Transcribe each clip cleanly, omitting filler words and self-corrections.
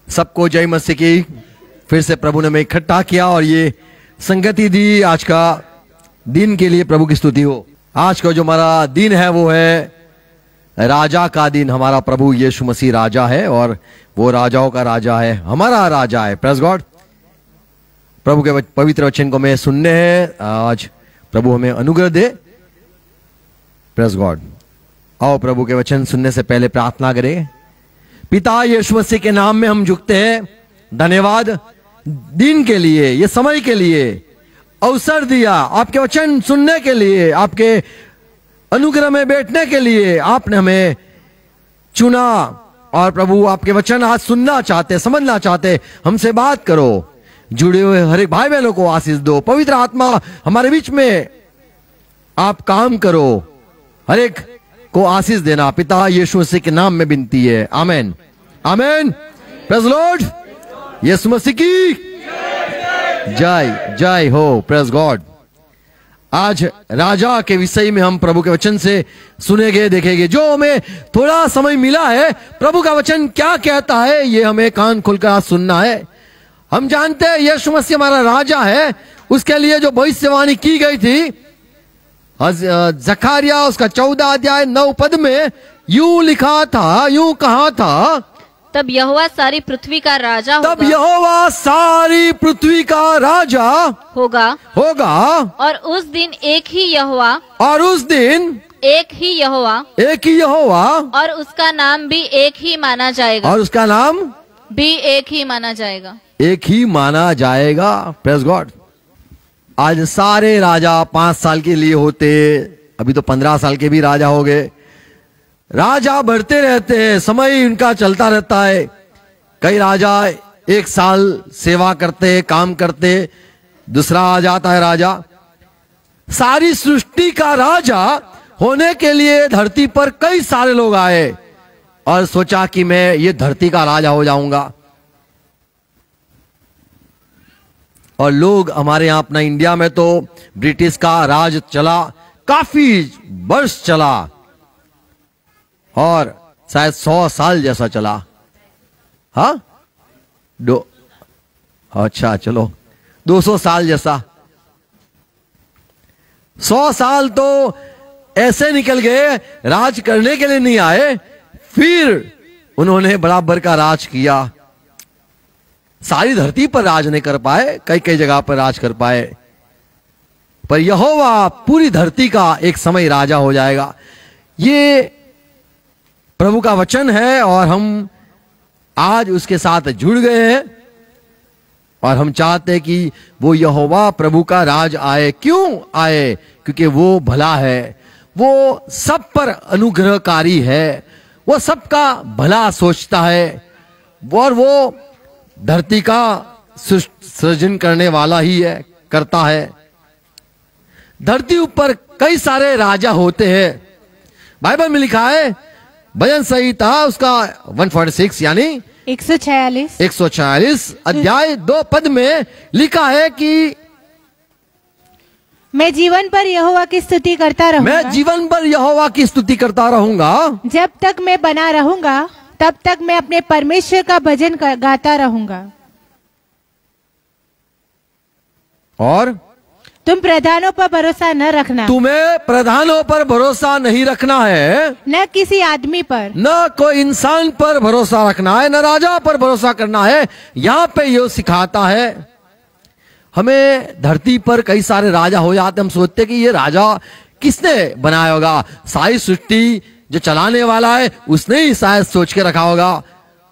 सबको जय मसीह की। फिर से प्रभु ने हमें इकट्ठा किया और ये संगति दी। आज का दिन के लिए प्रभु की स्तुति हो। आज का जो हमारा दिन है वो है राजा का दिन। हमारा प्रभु यीशु मसीह राजा है और वो राजाओं का राजा है, हमारा राजा है। Praise God. प्रभु के पवित्र वचन को हमें सुनने हैं। आज प्रभु हमें अनुग्रह दे। Praise God. आओ प्रभु के वचन सुनने से पहले प्रार्थना करें। पिता यीशु मसीह के नाम में हम झुकते हैं। धन्यवाद दिन के लिए, ये समय के लिए अवसर दिया, आपके वचन सुनने के लिए, आपके अनुग्रह में बैठने के लिए आपने हमें चुना। और प्रभु आपके वचन आज सुनना चाहते, समझना चाहते, हमसे बात करो। जुड़े हुए हर एक भाई बहनों को आशीष दो। पवित्र आत्मा हमारे बीच में आप काम करो, हर एक को आशीष देना। पिता यीशु मसीह के नाम में विनती है, आमेन आमेन। Praise Lord. यीशु मसीह की जय जय हो। Praise God. आज राजा के विषय में हम प्रभु के वचन से सुनेंगे, देखेंगे। जो हमें थोड़ा समय मिला है, प्रभु का वचन क्या कहता है ये हमें कान खुलकर सुनना है। हम जानते हैं यीशु मसीह हमारा राजा है। उसके लिए जो भविष्यवाणी की गई थी जकरिया उसका 14 अध्याय 9 पद में यूं लिखा था, यूं कहा था, तब यहोवा सारी पृथ्वी का राजा होगा। तब यहोवा सारी पृथ्वी का राजा होगा और उस दिन एक ही यहोवा और एक ही यहोवा और उसका नाम भी एक ही माना जाएगा। और उसका नाम भी एक ही माना जाएगा। एक ही माना जाएगा। Praise God. आज सारे राजा 5 साल के लिए होते, अभी तो 15 साल के भी राजा हो गए। राजा बढ़ते रहते हैं, समय उनका चलता रहता है। कई राजा 1 साल सेवा करते, काम करते, दूसरा आ जाता है राजा। सारी सृष्टि का राजा होने के लिए धरती पर कई सारे लोग आए और सोचा कि मैं ये धरती का राजा हो जाऊंगा। और लोग हमारे यहाँ अपना इंडिया में तो ब्रिटिश का राज चला, काफी वर्ष चला और शायद 100 साल जैसा चला। हाँ अच्छा चलो 200 साल जैसा। 100 साल तो ऐसे निकल गए, राज करने के लिए नहीं आए, फिर उन्होंने बराबर का राज किया। सारी धरती पर राज नहीं कर पाए, कई कई जगह पर राज कर पाए, पर यहोवा पूरी धरती का एक समय राजा हो जाएगा। ये प्रभु का वचन है और हम आज उसके साथ जुड़ गए हैं और हम चाहते हैं कि वो यहोवा प्रभु का राज आए। क्यों आए? क्योंकि वो भला है, वो सब पर अनुग्रहकारी है, वो सबका भला सोचता है और वो धरती का सृजन करने वाला ही है, करता है। धरती ऊपर कई सारे राजा होते हैं। बाइबल में लिखा है, भजन संहिता उसका 146 यानी 146 अध्याय 2 पद में लिखा है कि मैं जीवन पर यहोवा की स्तुति करता रहूंगा। मैं जीवन पर यहोवा की स्तुति करता रहूंगा। जब तक मैं बना रहूंगा तब तक मैं अपने परमेश्वर का भजन गाता रहूंगा। और तुम प्रधानों पर भरोसा न रखना। तुम्हें प्रधानों पर भरोसा नहीं रखना है, न किसी आदमी पर, न कोई इंसान पर भरोसा रखना है, न राजा पर भरोसा करना है। यहाँ पे ये सिखाता है। हमें धरती पर कई सारे राजा हो जाते, हम सोचते कि ये राजा किसने बनाया होगा, सारी सृष्टि जो चलाने वाला है उसने ही शायद सोच के रखा होगा।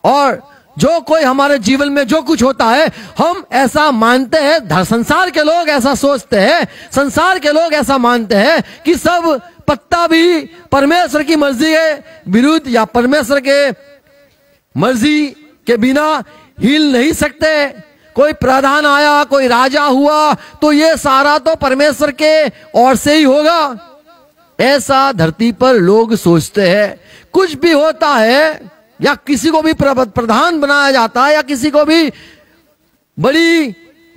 और जो कोई हमारे जीवन में जो कुछ होता है हम ऐसा मानते हैं, संसार के लोग ऐसा सोचते हैं, संसार के लोग ऐसा मानते हैं कि सब पत्ता भी परमेश्वर की मर्जी के विरुद्ध या परमेश्वर के मर्जी के बिना हिल नहीं सकते। कोई प्रधान आया, कोई राजा हुआ तो ये सारा तो परमेश्वर के ओर से ही होगा, ऐसा धरती पर लोग सोचते हैं। कुछ भी होता है या किसी को भी प्रधान बनाया जाता है या किसी को भी बड़ी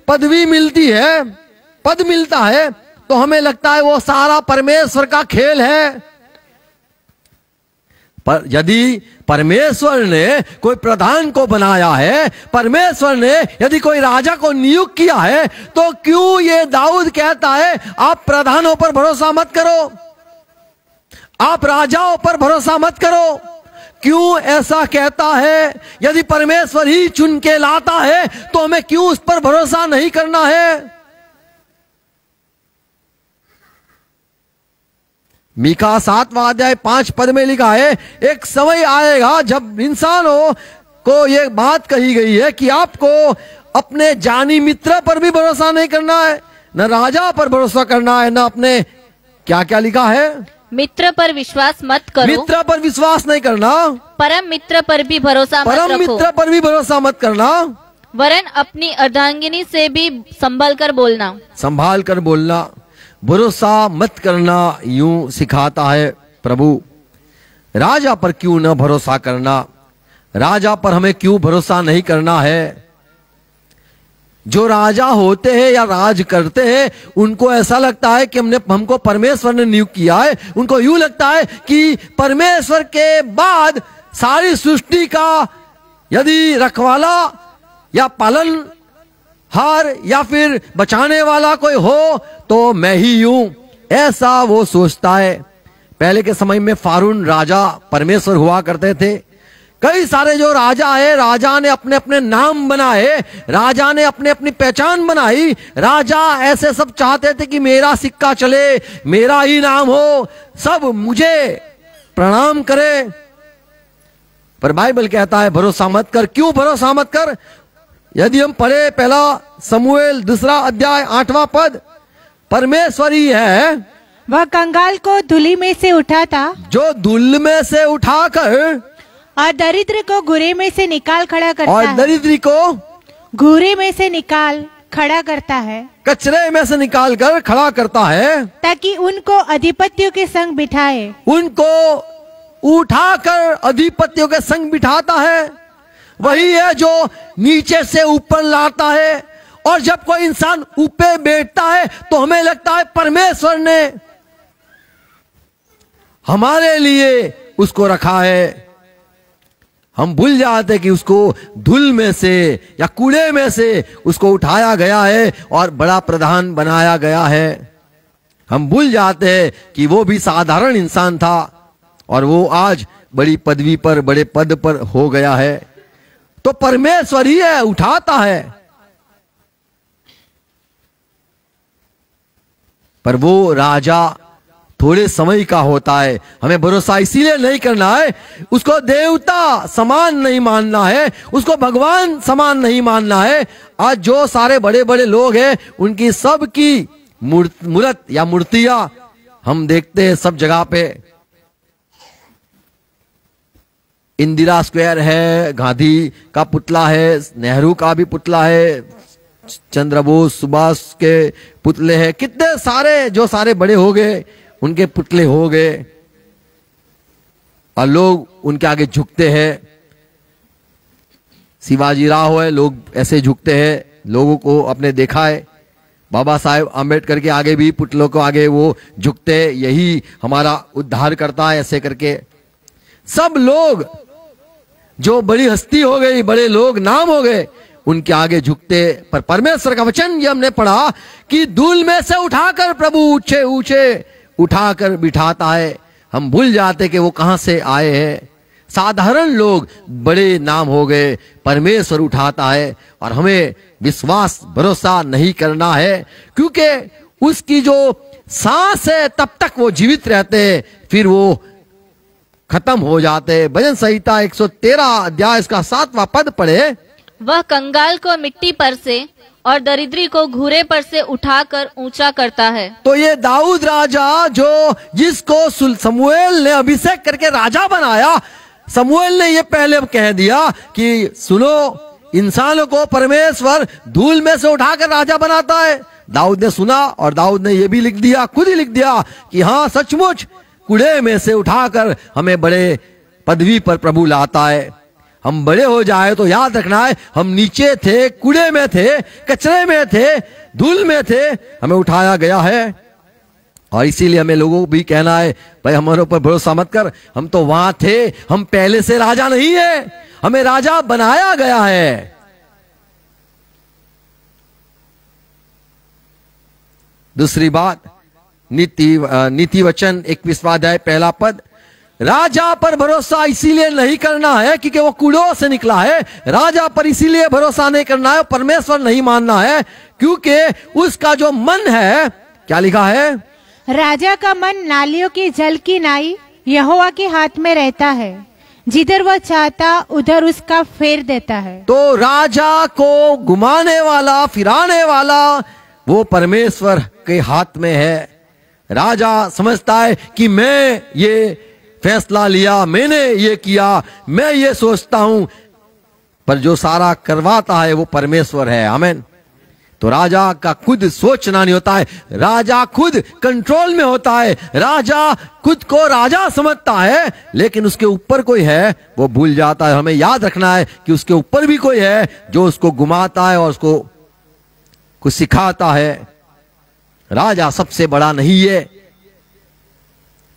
पदवी मिलती है, पद मिलता है, तो हमें लगता है वो सारा परमेश्वर का खेल है। पर यदि परमेश्वर ने कोई प्रधान को बनाया है, परमेश्वर ने यदि कोई राजा को नियुक्त किया है, तो क्यों ये दाऊद कहता है आप प्रधानों पर भरोसा मत करो, आप राजाओं पर भरोसा मत करो? क्यों ऐसा कहता है? यदि परमेश्वर ही चुन के लाता है तो हमें क्यों उस पर भरोसा नहीं करना है? मीका 7वां अध्याय 5 पद में लिखा है, एक समय आएगा जब इंसानों को यह बात कही गई है कि आपको अपने जानी मित्र पर भी भरोसा नहीं करना है, न राजा पर भरोसा करना है, न अपने क्या क्या लिखा है, मित्र पर विश्वास मत करो, मित्र पर विश्वास नहीं करना, परम मित्र पर भी भरोसा मत रखो, परम मित्र पर भी भरोसा मत करना, वरन अपनी अर्धांगिनी से भी संभल कर बोलना। भरोसा मत करना यूं सिखाता है प्रभु। राजा पर क्यों न भरोसा करना? राजा पर हमें क्यों भरोसा नहीं करना है? जो राजा होते हैं या राज करते हैं, उनको ऐसा लगता है कि हमको परमेश्वर ने नियुक्त किया है। उनको यूं लगता है कि परमेश्वर के बाद सारी सृष्टि का यदि रखवाला या पालन हार या फिर बचाने वाला कोई हो तो मैं ही हूं, ऐसा वो सोचता है। पहले के समय में फारून राजा परमेश्वर हुआ करते थे। कई सारे जो राजा है, राजा ने अपने अपने नाम बनाए, राजा ने अपने अपनी पहचान बनाई। राजा ऐसे सब चाहते थे कि मेरा सिक्का चले, मेरा ही नाम हो, सब मुझे प्रणाम करे। पर बाइबल कहता है भरोसा मत कर। क्यों भरोसा मत कर? यदि हम पढ़े पहला समूएल 2 अध्याय 8वां पद, परमेश्वर ही है वह कंगाल को धूलि में से उठाता, जो धूल में से उठाकर और दरिद्र को घूरे में से निकाल खड़ा करता और है, दरिद्री को घूरे में से निकाल खड़ा करता है, कचरे में से निकाल कर खड़ा करता है, ताकि उनको अधिपतियों के संग बिठाए। उनको उठाकर अधिपतियों के संग बिठाता है। वही है जो नीचे से ऊपर लाता है। और जब कोई इंसान ऊपर बैठता है तो हमें लगता है परमेश्वर ने हमारे लिए उसको रखा है। हम भूल जाते कि उसको धूल में से या कूड़े में से उसको उठाया गया है और बड़ा प्रधान बनाया गया है। हम भूल जाते हैं कि वो भी साधारण इंसान था और वो आज बड़ी पदवी पर, बड़े पद पर हो गया है। तो परमेश्वर ही है, उठाता है। पर वो राजा थोड़े समय का होता है। हमें भरोसा इसीलिए नहीं करना है, उसको देवता समान नहीं मानना है, उसको भगवान समान नहीं मानना है। आज जो सारे बड़े बड़े लोग हैं, उनकी सबकी मूर्त या मूर्तियां हम देखते हैं सब जगह पे। इंदिरा स्क्वायर है, गांधी का पुतला है, नेहरू का भी पुतला है, चंद्र बोस, सुभाष के पुतले हैं, कितने सारे जो सारे बड़े हो गए उनके पुतले हो गए और लोग उनके आगे झुकते हैं। शिवाजी राव है, लोग ऐसे झुकते हैं, लोगों को अपने देखा है। बाबा साहेब आम्बेडकर के आगे भी पुतलों को आगे वो झुकते हैं, यही हमारा उद्धार करता है, ऐसे करके। सब लोग जो बड़ी हस्ती हो गई, बड़े लोग नाम हो गए, उनके आगे झुकते। पर परमेश्वर का वचन ये हमने पढ़ा कि धूल में से उठाकर प्रभु ऊंचे ऊंचे उठाकर बिठाता है। हम भूल जाते कि वो कहां से आए हैं। साधारण लोग बड़े नाम हो गए, परमेश्वर उठाता है। और हमें विश्वास भरोसा नहीं करना है, क्योंकि उसकी जो सांस है तब तक वो जीवित रहते हैं, फिर वो खत्म हो जाते। भजन संहिता 113 अध्याय इसका 7वां पद पढ़े। वह कंगाल को मिट्टी पर से और दरिद्री को घूरे पर से उठाकर ऊंचा करता है। तो ये दाऊद राजा जो जिसको समूएल ने अभिषेक करके राजा बनाया, समूएल ने ये पहले कह दिया कि सुनो, इंसानों को परमेश्वर धूल में से उठाकर राजा बनाता है। दाऊद ने सुना और दाऊद ने ये भी लिख दिया, खुद ही लिख दिया कि हाँ सचमुच कूड़े में से उठाकर हमें बड़े पदवी पर प्रभु लाता है। हम बड़े हो जाए तो याद रखना है, हम नीचे थे, कूड़े में थे, कचरे में थे, धूल में थे, हमें उठाया गया है और इसीलिए हमें लोगों को भी कहना है, भाई हमारे ऊपर भरोसा मत कर, हम तो वहां थे, हम पहले से राजा नहीं है, हमें राजा बनाया गया है। दूसरी बात, नीति वचन 21वां अध्याय 1 पद, राजा पर भरोसा इसीलिए नहीं करना है क्योंकि वो कूड़ों से निकला है। राजा पर इसीलिए भरोसा नहीं करना है, परमेश्वर नहीं मानना है, क्योंकि उसका जो मन है, क्या लिखा है, राजा का मन नालियों की जल की नाई यहोवा के हाथ में रहता है, जिधर वह चाहता उधर उसका फेर देता है। तो राजा को घुमाने वाला, फिराने वाला वो परमेश्वर के हाथ में है। राजा समझता है कि मैं ये फैसला लिया, मैंने ये किया, मैं ये सोचता हूं, पर जो सारा करवाता है वो परमेश्वर है। आमीन। तो राजा का खुद सोचना नहीं होता है, राजा खुद कंट्रोल में होता है, राजा खुद को राजा समझता है, लेकिन उसके ऊपर कोई है वो भूल जाता है। हमें याद रखना है कि उसके ऊपर भी कोई है जो उसको घुमाता है और उसको कुछ सिखाता है। राजा सबसे बड़ा नहीं है।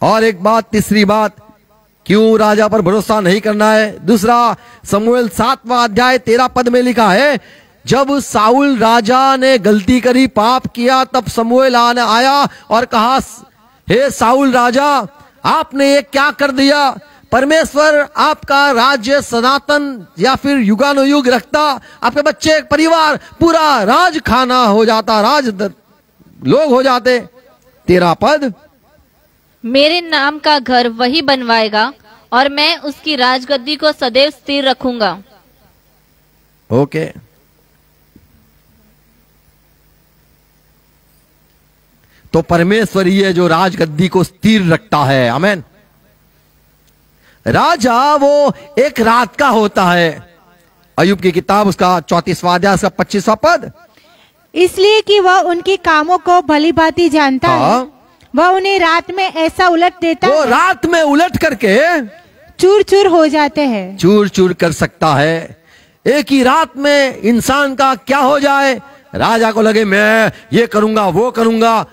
और एक बात, तीसरी बात, क्यों राजा पर भरोसा नहीं करना है। दूसरा शमूएल 7वां अध्याय 13 पद में लिखा है, जब साउल राजा ने गलती करी, पाप किया, तब शमूएल आया और कहा, हे साउल राजा, आपने ये क्या कर दिया। परमेश्वर आपका राज्य सनातन या फिर युगानुयुग रखता, आपके बच्चे, परिवार, पूरा राज खाना हो जाता, राज लोग हो जाते। 13 पद, मेरे नाम का घर वही बनवाएगा और मैं उसकी राजगद्दी को सदैव स्थिर रखूंगा। ओके। तो परमेश्वर ही है जो राजगद्दी को स्थिर रखता है। आमीन। राजा वो एक रात का होता है। अय्यूब की किताब उसका 34वां अध्याय उसका 25वां पद, इसलिए कि वह उनके कामों को भली भांति जानता है, वह उन्हें रात में ऐसा उलट देता है, वो रात में उलट करके चूर चूर हो जाते हैं। चूर चूर कर सकता है। एक ही रात में इंसान का क्या हो जाए, राजा को लगे मैं ये करूंगा वो करूंगा,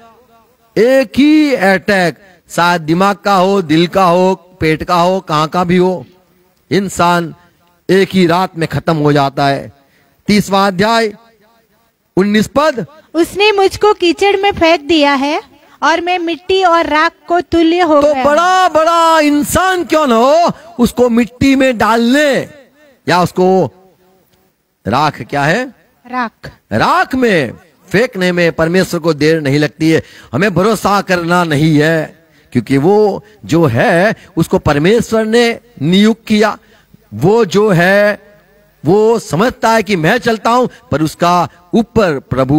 एक ही अटैक, शायद दिमाग का हो, दिल का हो, पेट का हो, कहां का भी हो, इंसान एक ही रात में खत्म हो जाता है। 30वां अध्याय 19 पद, उसने मुझको कीचड़ में फेंक दिया है और मैं मिट्टी और राख को तुल्य हो गया। तो बड़ा बड़ा इंसान क्यों न हो, उसको मिट्टी में डालने या उसको राख, क्या है, राख में फेंकने में परमेश्वर को देर नहीं लगती है। हमें भरोसा करना नहीं है, क्योंकि वो जो है उसको परमेश्वर ने नियुक्त किया। वो जो है वो समझता है कि मैं चलता हूं, पर उसका ऊपर प्रभु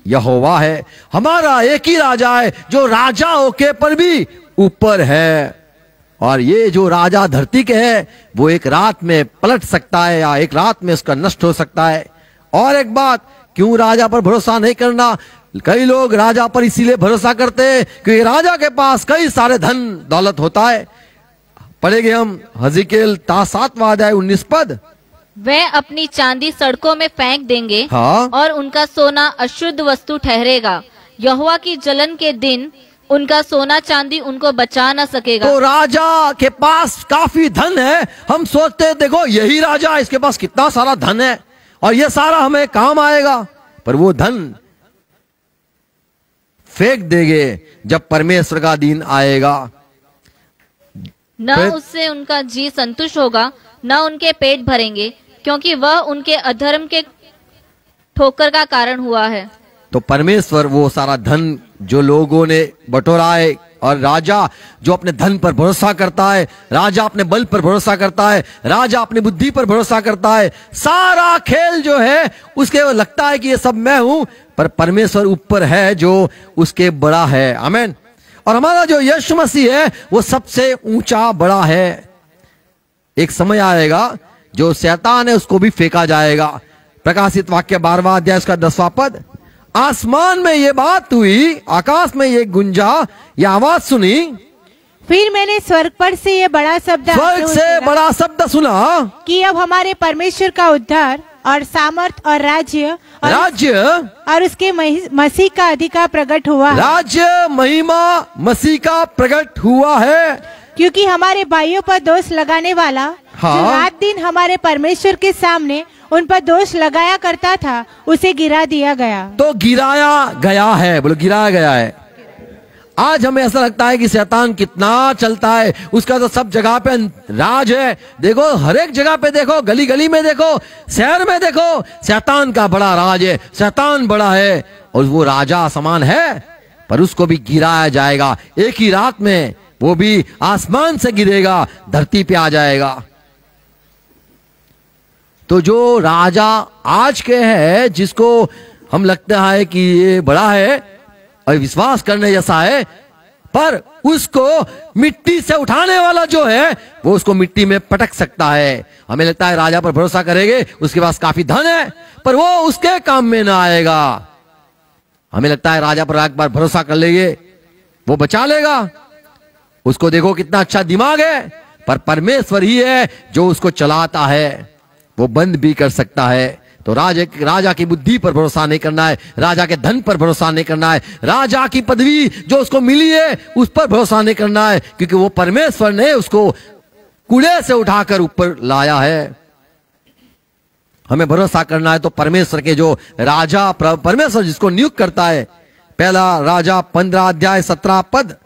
यहोवा है। हमारा एक ही राजा है जो राजाओं के पर भी ऊपर है, और ये जो राजा धरती के है वो एक रात में पलट सकता है या एक रात में उसका नष्ट हो सकता है। और एक बात, क्यों राजा पर भरोसा नहीं करना। कई लोग राजा पर इसीलिए भरोसा करते हैं क्योंकि राजा के पास कई सारे धन दौलत होता है। पढ़ेंगे हम हजकियेल 7वां अध्याय 19 पद, वे अपनी चांदी सड़कों में फेंक देंगे, हाँ, और उनका सोना अशुद्ध वस्तु ठहरेगा। यहोवा की जलन के दिन उनका सोना चांदी उनको बचा न सकेगा। तो राजा के पास काफी धन है। हम सोचते हैं देखो यही राजा, इसके पास कितना सारा धन है और ये सारा हमें काम आएगा, पर वो धन फेंक देंगे जब परमेश्वर का दिन आएगा। न उससे उनका जी संतुष्ट होगा, न उनके पेट भरेंगे, क्योंकि वह उनके अधर्म के ठोकर का कारण हुआ है। तो परमेश्वर वो सारा धन जो लोगों ने बटोरा है, और राजा जो अपने धन पर भरोसा करता है, राजा अपने बल पर भरोसा करता है, राजा अपनी बुद्धि पर भरोसा करता है, सारा खेल जो है उसके लगता है कि ये सब मैं हूं, पर परमेश्वर ऊपर है जो उसके बड़ा है। आमीन। और हमारा जो यीशु मसीह है वो सबसे ऊंचा बड़ा है। एक समय आएगा जो शैतान है उसको भी फेंका जाएगा। प्रकाशित वाक्य 12वां अध्याय उसका 10वां पद, आसमान में ये बात हुई, आकाश में ये गुंजा, ये आवाज सुनी, फिर मैंने स्वर्ग पर से ये बड़ा शब्द, स्वर्ग से बड़ा शब्द सुना कि अब हमारे परमेश्वर का उद्धार और सामर्थ और राज्य और उसके मसीह का अधिकार प्रकट हुआ। राज्य महिमा मसीह का प्रकट हुआ है, क्योंकि हमारे भाइयों पर दोष लगाने वाला जो रात दिन हमारे परमेश्वर के सामने उन पर दोष लगाया करता था, उसे गिरा दिया गया। तो गिराया गया है, बोलो गिराया गया है। आज हमें ऐसा लगता है कि शैतान कितना चलता है, उसका तो सब जगह पे राज है। देखो हर एक जगह पे देखो, गली गली में देखो, शहर में देखो, शैतान का बड़ा राज है, शैतान बड़ा है और वो राजा समान है, पर उसको भी गिराया जाएगा एक ही रात में। वो भी आसमान से गिरेगा, धरती पे आ जाएगा। तो जो राजा आज के है, जिसको हम लगता है कि ये बड़ा है और विश्वास करने जैसा है, पर उसको मिट्टी से उठाने वाला जो है वो उसको मिट्टी में पटक सकता है। हमें लगता है राजा पर भरोसा करेंगे, उसके पास काफी धन है, पर वो उसके काम में ना आएगा। हमें लगता है राजा पर एक बार भरोसा कर लेंगे, वो बचा लेगा, उसको देखो कितना अच्छा दिमाग है, पर परमेश्वर ही है जो उसको चलाता है, वो बंद भी कर सकता है। तो राजा की बुद्धि पर भरोसा नहीं करना है, राजा के धन पर भरोसा नहीं करना है, राजा की पदवी जो उसको मिली है उस पर भरोसा नहीं करना है, क्योंकि वो परमेश्वर ने उसको कूड़े से उठाकर ऊपर लाया है। हमें भरोसा करना है तो परमेश्वर के जो राजा, परमेश्वर जिसको नियुक्त करता है। पहला राजा 15 अध्याय 17 पद।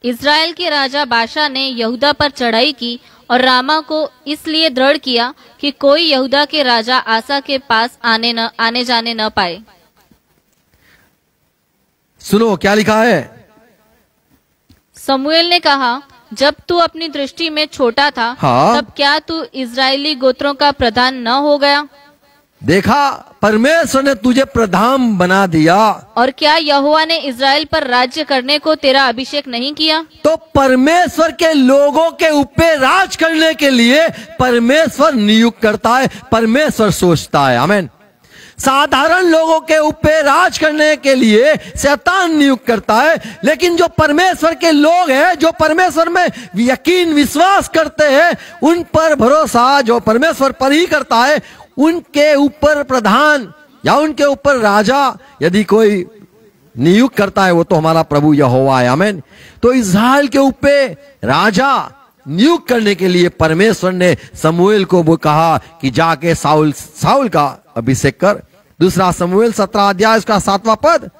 इस्राएल के राजा बाशा ने यहूदा पर चढ़ाई की और रामा को इसलिए दृढ़ किया कि कोई यहूदा के राजा आसा के पास आने जाने न पाए। सुनो क्या लिखा है। समूएल ने कहा, जब तू अपनी दृष्टि में छोटा था, तब क्या तू इजरायली गोत्रों का प्रधान न हो गया? देखा, परमेश्वर ने तुझे प्रधान बना दिया। और क्या यहोवा ने इजराइल पर राज्य करने को तेरा अभिषेक नहीं किया? तो परमेश्वर के लोगों के ऊपर राज करने के लिए परमेश्वर नियुक्त करता है, परमेश्वर सोचता है। आमीन। साधारण लोगों के ऊपर राज करने के लिए शैतान नियुक्त करता है, लेकिन जो परमेश्वर के लोग हैं, जो परमेश्वर में यकीन विश्वास करते हैं, उन पर भरोसा जो परमेश्वर पर ही करता है, उनके ऊपर प्रधान या उनके ऊपर राजा यदि कोई नियुक्त करता है, वो तो हमारा प्रभु यहोवा है। आमीन। तो इस्राएल के ऊपर राजा नियुक्त करने के लिए परमेश्वर ने समूएल को वो कहा कि जाके साउल का अभिषेक कर। दूसरा समूएल 17 अध्याय उसका 7वां पद।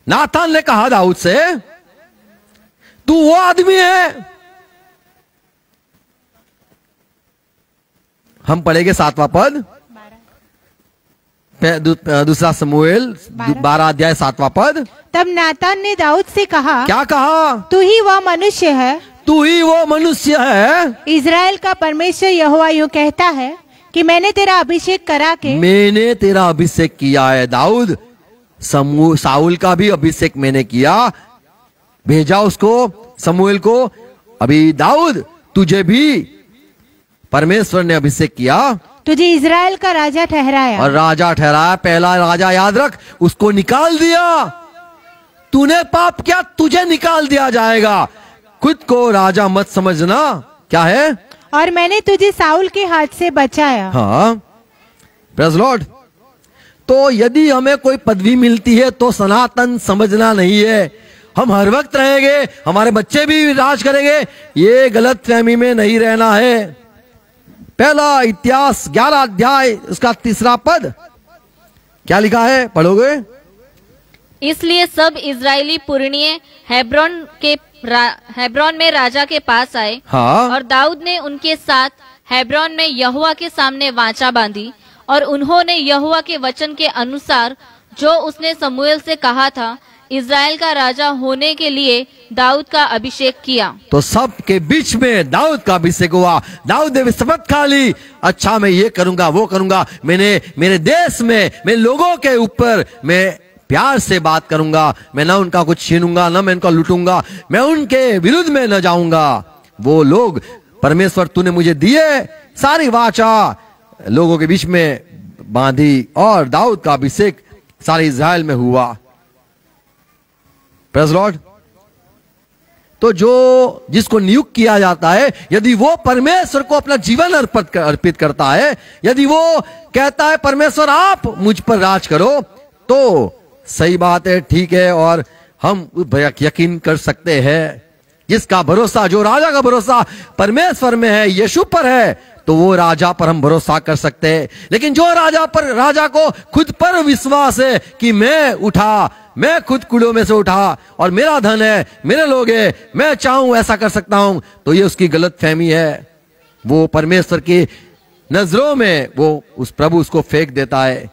नातान ने कहा दाऊद से, तू वो आदमी है। हम पढ़ेंगे 7वां पद, दूसरा समूएल 12 अध्याय 7वां पद। तब नातान ने दाऊद से कहा, क्या कहा? तू ही वो मनुष्य है, तू ही वो मनुष्य है। इजराइल का परमेश्वर यहोवा यूं कहता है कि मैंने तेरा अभिषेक करा के, मैंने तेरा अभिषेक किया है। दाऊद, साउल का भी अभिषेक मैंने किया, भेजा उसको समूएल को। अभी दाऊद, तुझे भी परमेश्वर ने अभिषेक किया, तुझे इजराइल का राजा ठहराया। और राजा ठहराया, पहला राजा याद रख, उसको निकाल दिया। तूने पाप किया, तुझे निकाल दिया जाएगा। खुद को राजा मत समझना। क्या है? और मैंने तुझे साउल के हाथ से बचाया। हाँ, प्रेज़ लॉर्ड। तो यदि हमें कोई पदवी मिलती है तो सनातन समझना नहीं है, हम हर वक्त रहेंगे, हमारे बच्चे भी राज करेंगे, ये गलत फहमी में नहीं रहना है। पहला इतिहास 11 अध्याय उसका 3 पद क्या लिखा है, पढ़ोगे? इसलिए सब इजरायली पुरनिये हेब्रोन में राजा के पास आए। हाँ। और दाऊद ने उनके साथ हेब्रोन में यहोवा के सामने वाचा बांधी, और उन्होंने यहोवा के वचन के अनुसार जो उसने समूएल से कहा था, इजराइल का राजा होने के लिए दाऊद का अभिषेक किया। तो सब के बीच में दाऊद का अभिषेक हुआ। दाऊद ने शपथ खा ली, अच्छा मैं ये करूंगा, वो करूंगा, मैंने मेरे देश में, मैं लोगों के ऊपर मैं प्यार से बात करूंगा, मैं ना उनका कुछ छीनूंगा, ना मैं उनका लूटूंगा, मैं उनके विरुद्ध में न जाऊंगा। वो लोग परमेश्वर तूने मुझे दिए, सारी वाचा लोगों के बीच में बांधी, और दाऊद का अभिषेक सारे इजराइल में हुआ। Praise Lord. तो जो जिसको नियुक्त किया जाता है, यदि वो परमेश्वर को अपना जीवन अर्पित करता है, यदि वो कहता है परमेश्वर आप मुझ पर राज करो, तो सही बात है, ठीक है, और हम यकीन कर सकते हैं जिसका भरोसा, जो राजा का भरोसा परमेश्वर में है, यीशु पर है, तो वो राजा पर हम भरोसा कर सकते हैं। लेकिन जो राजा को खुद पर विश्वास है कि मैं खुद कूड़ों में से उठा और मेरा धन है, मेरे लोग हैं, मैं चाहूं ऐसा कर सकता हूं, तो ये उसकी गलत फहमी है। वो परमेश्वर की नजरों में वो उस प्रभु उसको फेंक देता है।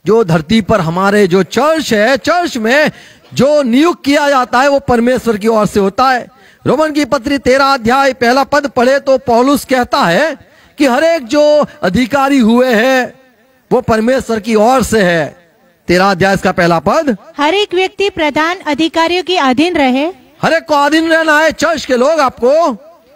जो धरती पर हमारे जो चर्च है, चर्च में जो नियुक्त किया जाता है वो परमेश्वर की ओर से होता है। रोमन की पत्री 13 अध्याय 1 पद पढ़े तो पौलुस कहता है कि हर एक जो अधिकारी हुए हैं वो परमेश्वर की ओर से है। 13 अध्याय का 1 पद, हर एक व्यक्ति प्रधान अधिकारियों के अधीन रहे। हर एक को अधीन रहना है, चर्च के लोग आपको,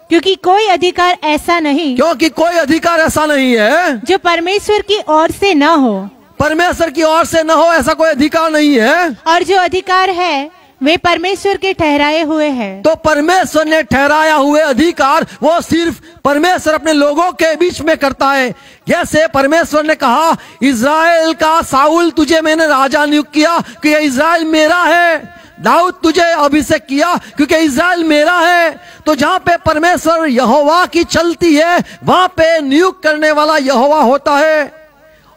क्योंकि कोई अधिकार ऐसा नहीं है जो परमेश्वर की ओर से न हो। परमेश्वर की ओर से न हो ऐसा कोई अधिकार नहीं है, और जो अधिकार है वे परमेश्वर के ठहराए हुए हैं। तो परमेश्वर ने ठहराया हुए अधिकार वो सिर्फ परमेश्वर अपने लोगों के बीच में करता है। जैसे परमेश्वर ने कहा इज़राइल का साउल तुझे मैंने राजा नियुक्त किया कि इज़राइल मेरा है, दाऊद तुझे अभिषेक किया क्योंकि इज़राइल मेरा है। तो जहां पे परमेश्वर यहोवा की चलती है वहां पे नियुक्त करने वाला यहोवा होता है।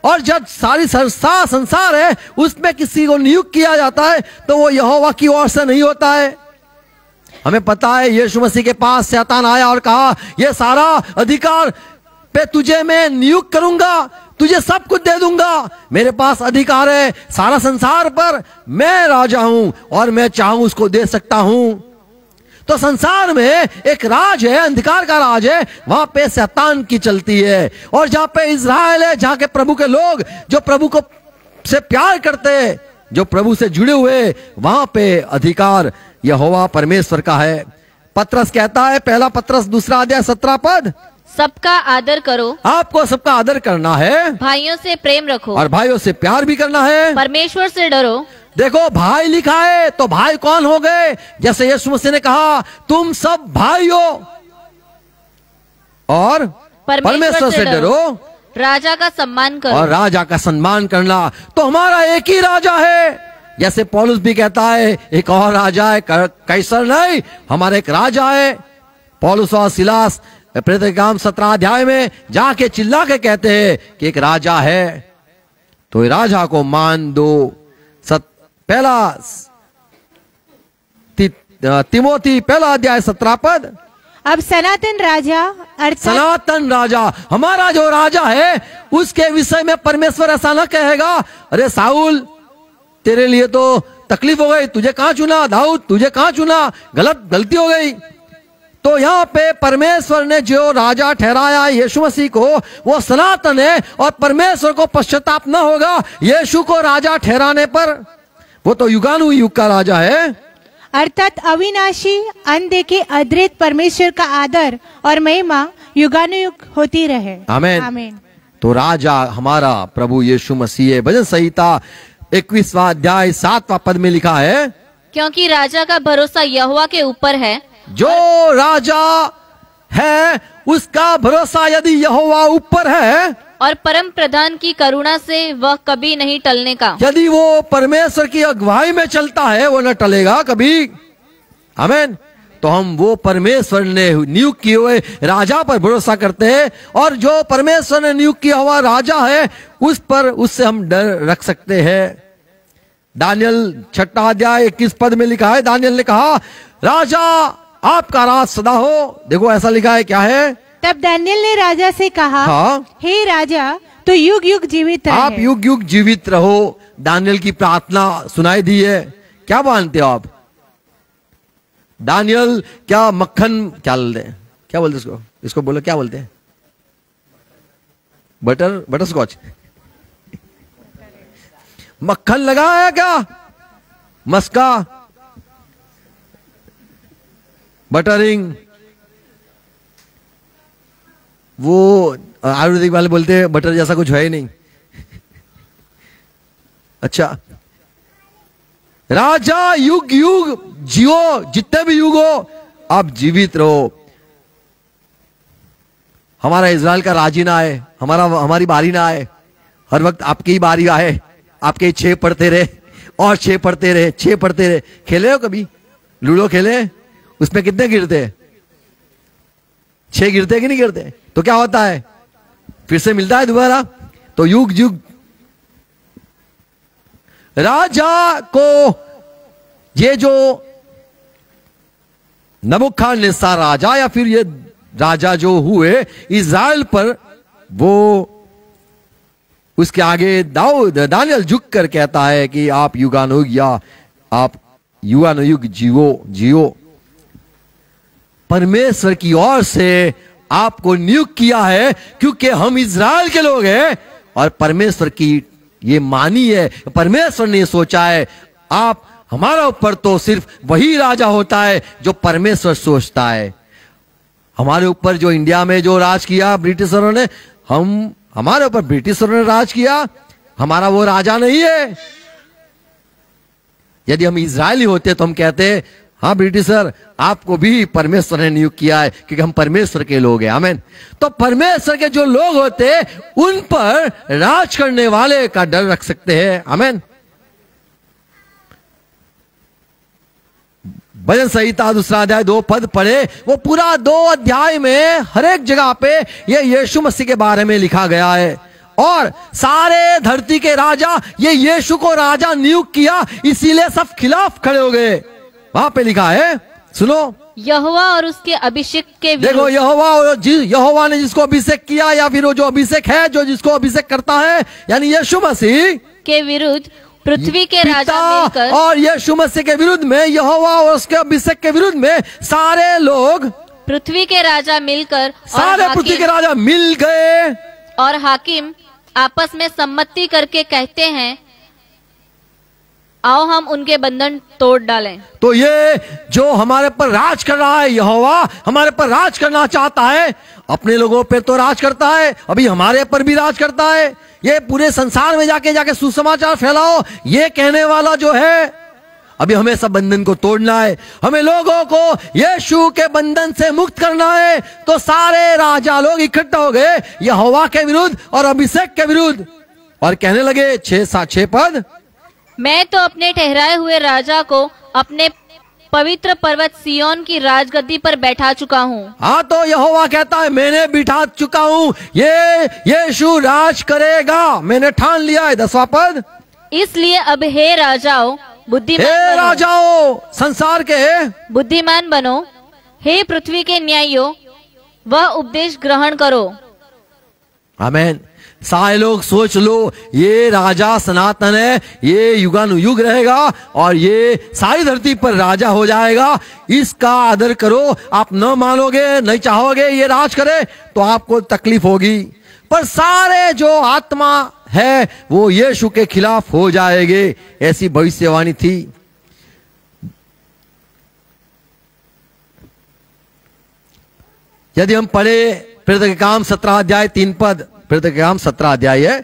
और जब सारी संसार है उसमें किसी को नियुक्त किया जाता है तो वो यहोवा की ओर से नहीं होता है। हमें पता है यीशु मसीह के पास शैतान आया और कहा ये सारा अधिकार पे तुझे मैं नियुक्त करूंगा, तुझे सब कुछ दे दूंगा, मेरे पास अधिकार है सारा संसार पर, मैं राजा हूं और मैं चाहूं उसको दे सकता हूं। तो संसार में एक राज है, अंधकार का राज है, वहां पे शैतान की चलती है। और जहां पे इज़राइल है, जहां के प्रभु के लोग जो प्रभु को से प्यार करते हैं, जो प्रभु से जुड़े हुए, वहां पे अधिकार यहोवा परमेश्वर का है। पतरस कहता है 1 पतरस 2 अध्याय 17 पद, सबका आदर करो, आपको सबका आदर करना है, भाइयों से प्रेम रखो और भाइयों से प्यार भी करना है, परमेश्वर से डरो। देखो भाई लिखा है तो भाई कौन हो गए? जैसे यीशु मसीह ने कहा तुम सब भाई हो और परमेश्वर से डरो, राजा का सम्मान करो, और राजा का सम्मान करना। तो हमारा एक ही राजा है। जैसे पौलुस भी कहता है एक और राजा है, कैसर नहीं, हमारा एक राजा है। पौलुस और सिलास प्रेरित काम 17 अध्याय में जाके चिल्ला के कहते हैं कि एक राजा है, तो राजा को मान दो। पहला तिमोथी 1 अध्याय 17 पद, अब सनातन राजा अर्थात सनातन राजा, हमारा जो राजा है उसके विषय में परमेश्वर ऐसा ना कहेगा अरे साउल तेरे लिए तो तकलीफ हो गई, तुझे कहां चुना, दाऊद तुझे कहां चुना, गलती हो गई। तो यहाँ पे परमेश्वर ने जो राजा ठहराया यीशु मसीह को वो सनातन है और परमेश्वर को पश्चाताप न होगा यीशु को राजा ठहराने पर। वो तो युगानुयुग का राजा है, अर्थात अविनाशी अनदेखे अद्वैत परमेश्वर का आदर और महिमा युगानुयुग होती रहे। आमीन, आमीन। तो राजा हमारा प्रभु यीशु मसीह है। भजन संहिता 21वां अध्याय 7वां पद में लिखा है, क्योंकि राजा का भरोसा यहोवा के ऊपर है, जो राजा है उसका भरोसा यदि यहोवा ऊपर है, और परम प्रधान की करुणा से वह कभी नहीं टलने का। यदि वो परमेश्वर की अगुवाई में चलता है वो न टलेगा कभी। आमीन। तो हम वो परमेश्वर ने नियुक्त किए हुए राजा पर भरोसा करते हैं, और जो परमेश्वर ने नियुक्त किया हुआ राजा है उस पर उससे हम डर रख सकते हैं। दानियल 6 अध्याय 21 पद में लिखा है, दानियल ने कहा राजा आपका राज सदा हो। देखो ऐसा लिखा है, क्या है? तब दानियल ने राजा से कहा, हाँ? हे राजा तो युग युग जीवित रहे। आप युग युग जीवित रहो। दानियल की प्रार्थना सुनाई दी है। क्या मानते हो आप? दानियल क्या मक्खन क्या बोलते इसको, इसको बोलो क्या बोलते हैं? बटर स्कॉच मक्खन लगाया क्या? मस्का, बटरिंग, वो आयुर्वेदिक वाले बोलते हैं बटर जैसा कुछ है ही नहीं। अच्छा, राजा युग युग जियो, जितने भी युग हो आप जीवित रहो। हमारा इजराइल का राजी ना आए, हमारी बारी ना आए, हर वक्त आपकी ही बारी आए, आपके 6 पढ़ते रहे और 6 पढ़ते रहे, 6 पढ़ते रहे। खेले हो कभी लूडो? खेले? उसमें कितने गिरते? 6 गिरते कि नहीं गिरते? तो क्या होता है? फिर से मिलता है दोबारा। तो युग युग राजा को, ये जो नबूखदनेस्सर राजा या फिर ये राजा जो हुए इज़राइल पर, वो उसके आगे दानियल झुक कर कहता है कि आप युगानुयुग या आप युगानुयुग जियो। परमेश्वर की ओर से आपको नियुक्त किया है, क्योंकि हम इज़राइल के लोग हैं और परमेश्वर की ये मानी है, परमेश्वर ने सोचा है। आप हमारा ऊपर तो सिर्फ वही राजा होता है जो परमेश्वर सोचता है। हमारे ऊपर जो इंडिया में जो राज किया ब्रिटिशरों ने, हमारे ऊपर ब्रिटिशरों ने राज किया, हमारा वो राजा नहीं है। यदि हम इजरायली होते तो हम कहते हाँ ब्रिटिशर, आपको भी परमेश्वर ने नियुक्त किया है, क्योंकि हम परमेश्वर के लोग हैं। आमीन। तो परमेश्वर के जो लोग होते उन पर राज करने वाले का डर रख सकते हैं। आमीन। भजन संहिता 2 अध्याय 2 पद पढ़े, वो पूरा 2 अध्याय में हर एक जगह पे ये यीशु मसीह के बारे में लिखा गया है। और सारे धरती के राजा ये यीशु को राजा नियुक्त किया, इसीलिए सब खिलाफ खड़े हो गए। वहां पे लिखा है, सुनो, यहोवा और उसके अभिषेक के विरुद्ध। देखो, यहोवा ने जिसको अभिषेक किया, या फिर वो जो अभिषेक है, जो जिसको अभिषेक करता है, यानी यीशु मसीह के विरुद्ध पृथ्वी के राजा मिलकर, और यीशु मसीह के विरुद्ध में, यहोवा और उसके अभिषेक के विरुद्ध में सारे लोग, पृथ्वी के राजा मिलकर, सारे पृथ्वी के राजा मिल गए और हाकिम आपस में सम्मति करके कहते हैं, आओ हम उनके बंधन तोड़ डालें। तो ये जो हमारे पर राज कर रहा है, यहोवा हमारे पर राज करना चाहता है। अपने लोगों पे तो राज करता है, अभी हमारे पर भी राज करता है। ये पूरे संसार में जाके सुसमाचार फैलाओ, ये कहने वाला जो है, अभी हमें सब बंधन को तोड़ना है, हमें लोगों को यीशु के बंधन से मुक्त करना है। तो सारे राजा लोग इकट्ठा हो गए यहोवा के विरुद्ध और अभिषेक के विरुद्ध, और कहने लगे 6 पद, मैं तो अपने ठहराए हुए राजा को अपने पवित्र पर्वत सिय्योन की राजगद्दी पर बैठा चुका हूँ। हाँ, तो यहोवा कहता है मैंने बिठा चुका हूँ, ये यीशु राज करेगा, मैंने ठान लिया है। 10वां पद, इसलिए अब हे राजाओ बुद्धिमान बनो, राजाओ संसार के बुद्धिमान बनो, हे पृथ्वी के न्यायियों वह उपदेश ग्रहण करो। आमीन। सारे लोग सोच लो, ये राजा सनातन है, ये युगानुयुग रहेगा और ये सारी धरती पर राजा हो जाएगा, इसका आदर करो। आप न मानोगे, नहीं चाहोगे ये राज करे, तो आपको तकलीफ होगी। पर सारे जो आत्मा है वो यीशु के खिलाफ हो जाएंगे, ऐसी भविष्यवाणी थी। यदि हम पढ़े प्रेरितों के काम 17 अध्याय 3 पद, प्रेरितों के काम 17 अध्याय है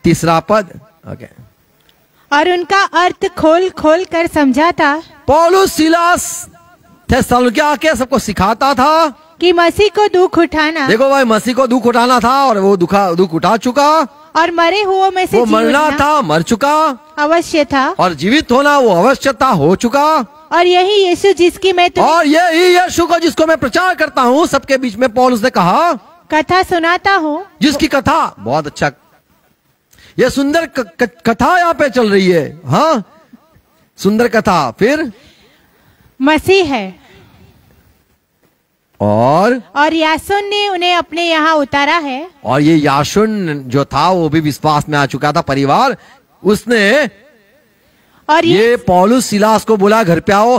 3 पद। ओके। और उनका अर्थ खोल खोल कर समझा था। पौलुस सीलास थेसलोनिके के सबको सिखाता था कि मसीह को दुख उठाना, देखो भाई, मसीह को दुख उठाना था और वो दुख उठा चुका, और मरे हुओं में से वो मरना था, मर चुका, अवश्य था, और जीवित होना वो अवश्य था, हो चुका। और यही यीशु जिसकी मैं और यही यीशु को जिसको मैं प्रचार करता हूँ सबके बीच में, पौलुस ने कहा, कथा सुनाता हूँ, जिसकी कथा, बहुत अच्छा, ये सुंदर कथा यहाँ पे चल रही है। हाँ, सुंदर कथा। फिर मसीह है, और यासोन ने उन्हें अपने यहाँ उतारा है। और ये यासोन जो था वो भी विश्वास में आ चुका था, परिवार, उसने और ये पौलुस सिलास को बोला घर पे आओ।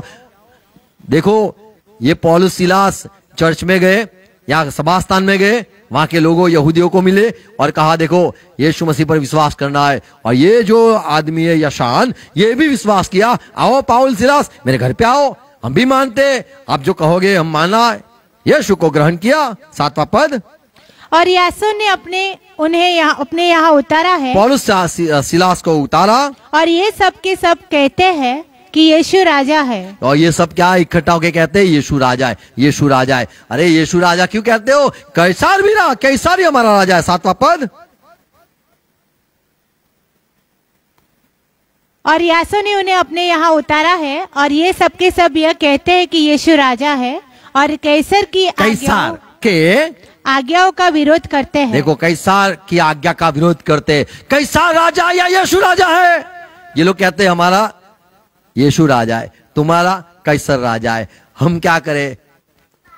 देखो, ये पौलुस सिलास चर्च में गए, यहाँ सभास्थान में गए, वहां के लोगों यहूदियों को मिले और कहा देखो यीशु मसीह पर विश्वास करना है। और ये जो आदमी है याशान, ये भी विश्वास किया, आओ पौलुस सिलास मेरे घर पे आओ, हम भी मानते, आप जो कहोगे हम मानना। यीशु को ग्रहण किया। 7वां पद, और यासोन ने अपने यहाँ उतारा है। पौलुस सिलास को उतारा और ये सब के सब कहते हैं कि यीशु राजा है। और ये सब क्या इकट्ठा होके कहते हैं यीशु राजा है, यीशु राजा है। अरे यीशु राजा क्यों कहते हो? कैसार भी रहा, कैसार ही हमारा राजा है। 7वां पद। और यासोन ने उन्हें अपने यहाँ उतारा है और ये सब के सब यह कहते हैं कि यीशु राजा है और कैसर के आज्ञाओं का विरोध करते हैं। देखो, कैसार की आज्ञा का विरोध करते। कैसार राजा या यीशु राजा है? ये लोग कहते हैं हमारा यीशु राजा है, तुम्हारा कैसर राजा है। हम क्या करें?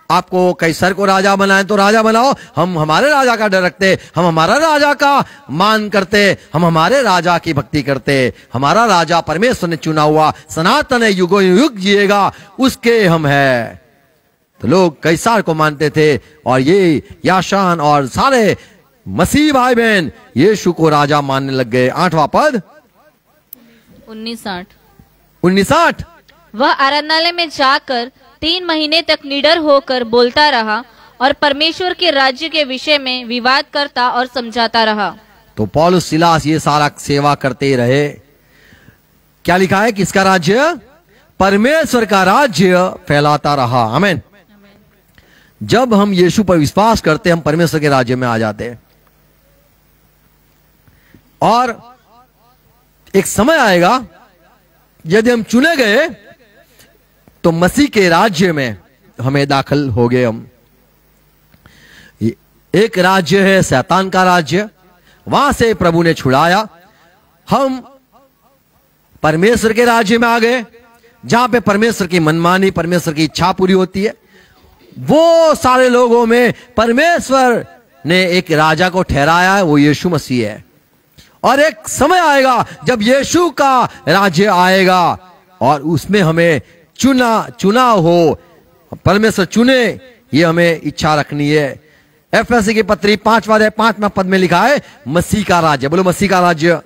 आपको कैसर को राजा बनाए तो राजा बनाओ, हम हमारे राजा का डर रखते, हम हमारा राजा का मान करते, हम हमारे राजा की भक्ति करते। हमारा राजा परमेश्वर ने चुना हुआ सनातन है, युगों युग जिएगा, उसके हम हैं। तो लोग कैसार को मानते थे और ये याशान और सारे मसीह भाई बहन यीशु को राजा मानने लग गए। 8वां पद। 1960 वह आराधनालय में जाकर 3 महीने तक निडर होकर बोलता रहा और परमेश्वर के राज्य के विषय में विवाद करता और समझाता रहा। तो पौलुस सिलास ये सारा सेवा करते रहे। क्या लिखा है? किसका राज्य? परमेश्वर का राज्य फैलाता रहा। आमीन। जब हम यीशु पर विश्वास करते हम परमेश्वर के राज्य में आ जाते हैं। और एक समय आएगा यदि हम चुने गए तो मसीह के राज्य में हमें दाखिल हो गए। हम एक राज्य है शैतान का राज्य, वहां से प्रभु ने छुड़ाया। हम परमेश्वर के राज्य में आ गए जहां पे परमेश्वर की मनमानी, परमेश्वर की इच्छा पूरी होती है। वो सारे लोगों में परमेश्वर ने एक राजा को ठहराया है, वो यीशु मसीह है। और एक समय आएगा जब यीशु का राज्य आएगा और उसमें हमें चुना हो, परमेश्वर चुने, ये हमें इच्छा रखनी है। एफएससी की पत्री 5वां पद में लिखा है मसीह का राज्य। बोलो मसीह का राज्य।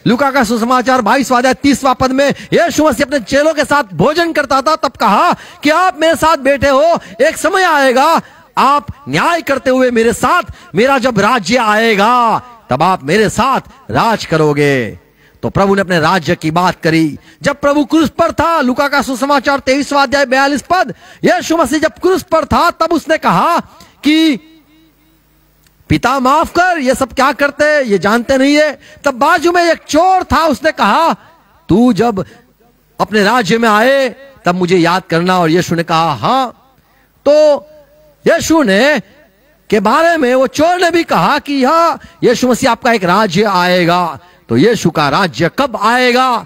लूका का सुसमाचार 22वां 30वां पद में यीशु मसीह अपने चेलों के साथ भोजन करता था, तब कहा कि आप मेरे साथ बैठे हो, एक समय आएगा आप न्याय करते हुए मेरे साथ, मेरा जब राज्य आएगा तब आप मेरे साथ राज करोगे। तो प्रभु ने अपने राज्य की बात करी जब प्रभु क्रूस पर था। लूका का सुसमाचार 23वां 42 पद। यीशु मसीह जब क्रूस पर था तब उसने कहा कि पिता माफ कर, ये सब क्या करते, ये जानते नहीं है। तब बाजू में एक चोर था, उसने कहा तू जब अपने राज्य में आए तब मुझे याद करना। और यीशु ने कहा हाँ। तो यीशु ने के बारे में वो चोर ने भी कहा कि हाँ यीशु मसीह आपका एक राज्य आएगा। तो यीशु का राज्य कब आएगा?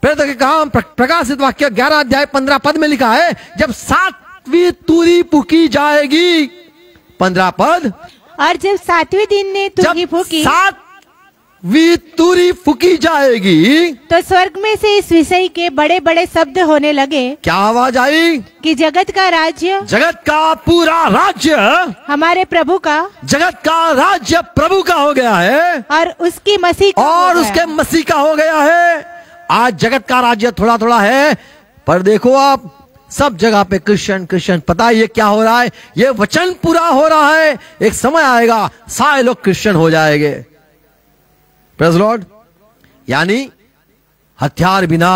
प्रेरितों के काम प्रकाशित वाक्य 11 पद में लिखा है जब 7वीं तुरही फूकी जाएगी। 15 पद। और जब 7वें दिन ने तुरही फूकी, 7वीं तुरही फूकी जाएगी, तो स्वर्ग में से इस विषय के बड़े बड़े शब्द होने लगे। क्या आवाज आई? कि जगत का राज्य, जगत का पूरा राज्य हमारे प्रभु का, जगत का राज्य प्रभु का हो गया है और उसकी मसीह का और उसके मसीह का हो गया है। आज जगत का राज्य थोड़ा थोड़ा है, पर देखो आप सब जगह पे क्रिश्चियन। पता है ये क्या हो रहा है? ये वचन पूरा हो रहा है। एक समय आएगा सारे लोग क्रिश्चियन हो जाएंगे। Praise Lord. यानी हथियार बिना,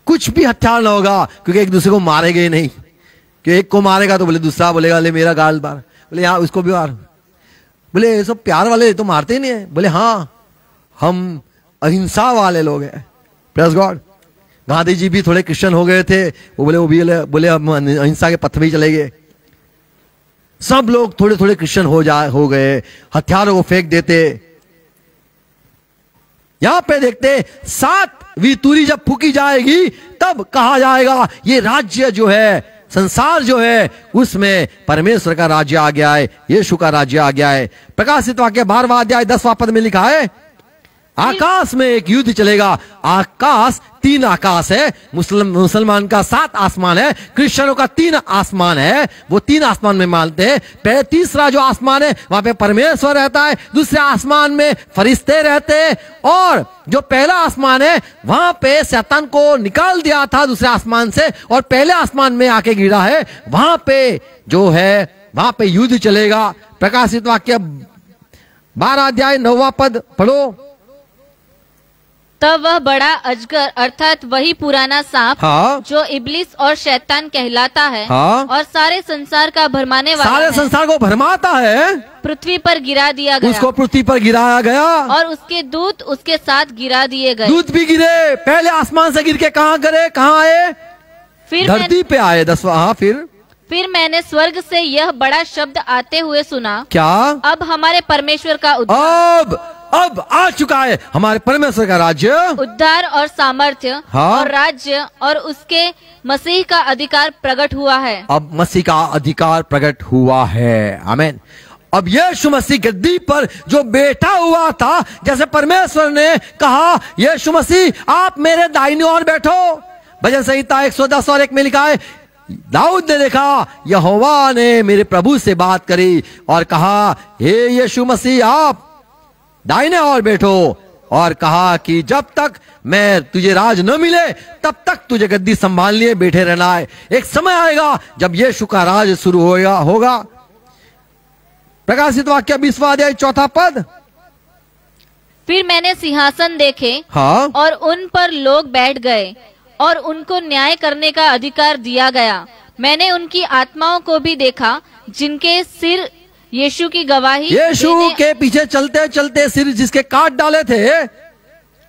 कुछ भी हथियार ना होगा, क्योंकि एक दूसरे को मारेंगे ही नहीं। कि एक को मारेगा तो बोले दूसरा बोलेगा ले मेरा गाल मार, बोले यहाँ उसको भी मार, बोले ये सब प्यार वाले तो मारते ही नहीं है। बोले हाँ हम अहिंसा वाले लोग हैं। Praise God. गांधी जी भी थोड़े क्रिश्चियन हो गए थे, वो बोले हम अहिंसा के पथ में ही चले गए। सब लोग थोड़े थोड़े क्रिश्चियन हो गए, हथियारों को फेंक देते। यहां पे देखते 7वीं तुरही जब फूकी जाएगी तब कहा जाएगा ये राज्य जो है, संसार जो है, उसमें परमेश्वर का राज्य आ गया है, यीशु का राज्य आ गया है। प्रकाशित वाक्य 12वां 10वां पद में लिखा है आकाश में एक युद्ध चलेगा। आकाश 3 आकाश है। मुसलमान का 7 आसमान है, क्रिश्चियनों का 3 आसमान है। वो 3 आसमान में मानते हैं। पहले तीसरा जो आसमान है वहां पे परमेश्वर रहता है, दूसरे आसमान में फरिश्ते रहते हैं, और जो पहला आसमान है वहां पे शैतान को निकाल दिया था दूसरे आसमान से और पहले आसमान में आके गिरा है। वहां पे जो है वहां पे युद्ध चलेगा। प्रकाशित वाक्य 12 अध्याय 9वां पद पढ़ो। तब वह बड़ा अजगर अर्थात वही पुराना सांप, हाँ, जो इब्लिस और शैतान कहलाता है, हाँ, और सारे संसार का भरमाने वाला सारे संसार को भरमाता है, पृथ्वी पर गिरा दिया गया। उसको पृथ्वी पर गिराया गया और उसके दूत उसके साथ गिरा दिए गए। दूत भी गिरे। पहले आसमान से गिर के कहाँ गिरे, कहाँ आए? फिर धरती पे आए। 10वां। हाँ, फिर मैंने स्वर्ग से यह बड़ा शब्द आते हुए सुना, क्या? अब हमारे परमेश्वर का उद्धार, अब आ चुका है हमारे परमेश्वर का राज्य, उद्धार और सामर्थ्य, हाँ, और राज्य और उसके मसीह का अधिकार प्रकट हुआ है। अब मसीह का अधिकार प्रकट हुआ है। आमीन। अब यीशु मसीह गद्दी पर जो बैठा हुआ था, जैसे परमेश्वर ने कहा यीशु मसीह आप मेरे दाहिनी ओर बैठो, भजन संहिता 110 और 1 में लिखा है, दाऊद ने देखा यहोवा ने मेरे प्रभु से बात करी और कहा हे यीशु मसीह आप दाहिने ओर बैठो, और कहा कि जब तक मैं तुझे राज न मिले तब तक तुझे गद्दी संभाल लिए बैठे रहना है। एक समय आएगा जब यीशु का राज शुरू होगा। प्रकाशित वाक्य 20वां अध्याय 4वां पद। फिर मैंने सिंहासन देखे, हाँ, और उन पर लोग बैठ गए और उनको न्याय करने का अधिकार दिया गया। मैंने उनकी आत्माओं को भी देखा जिनके सिर यीशु की गवाही, यीशु के पीछे चलते चलते सिर जिसके काट डाले थे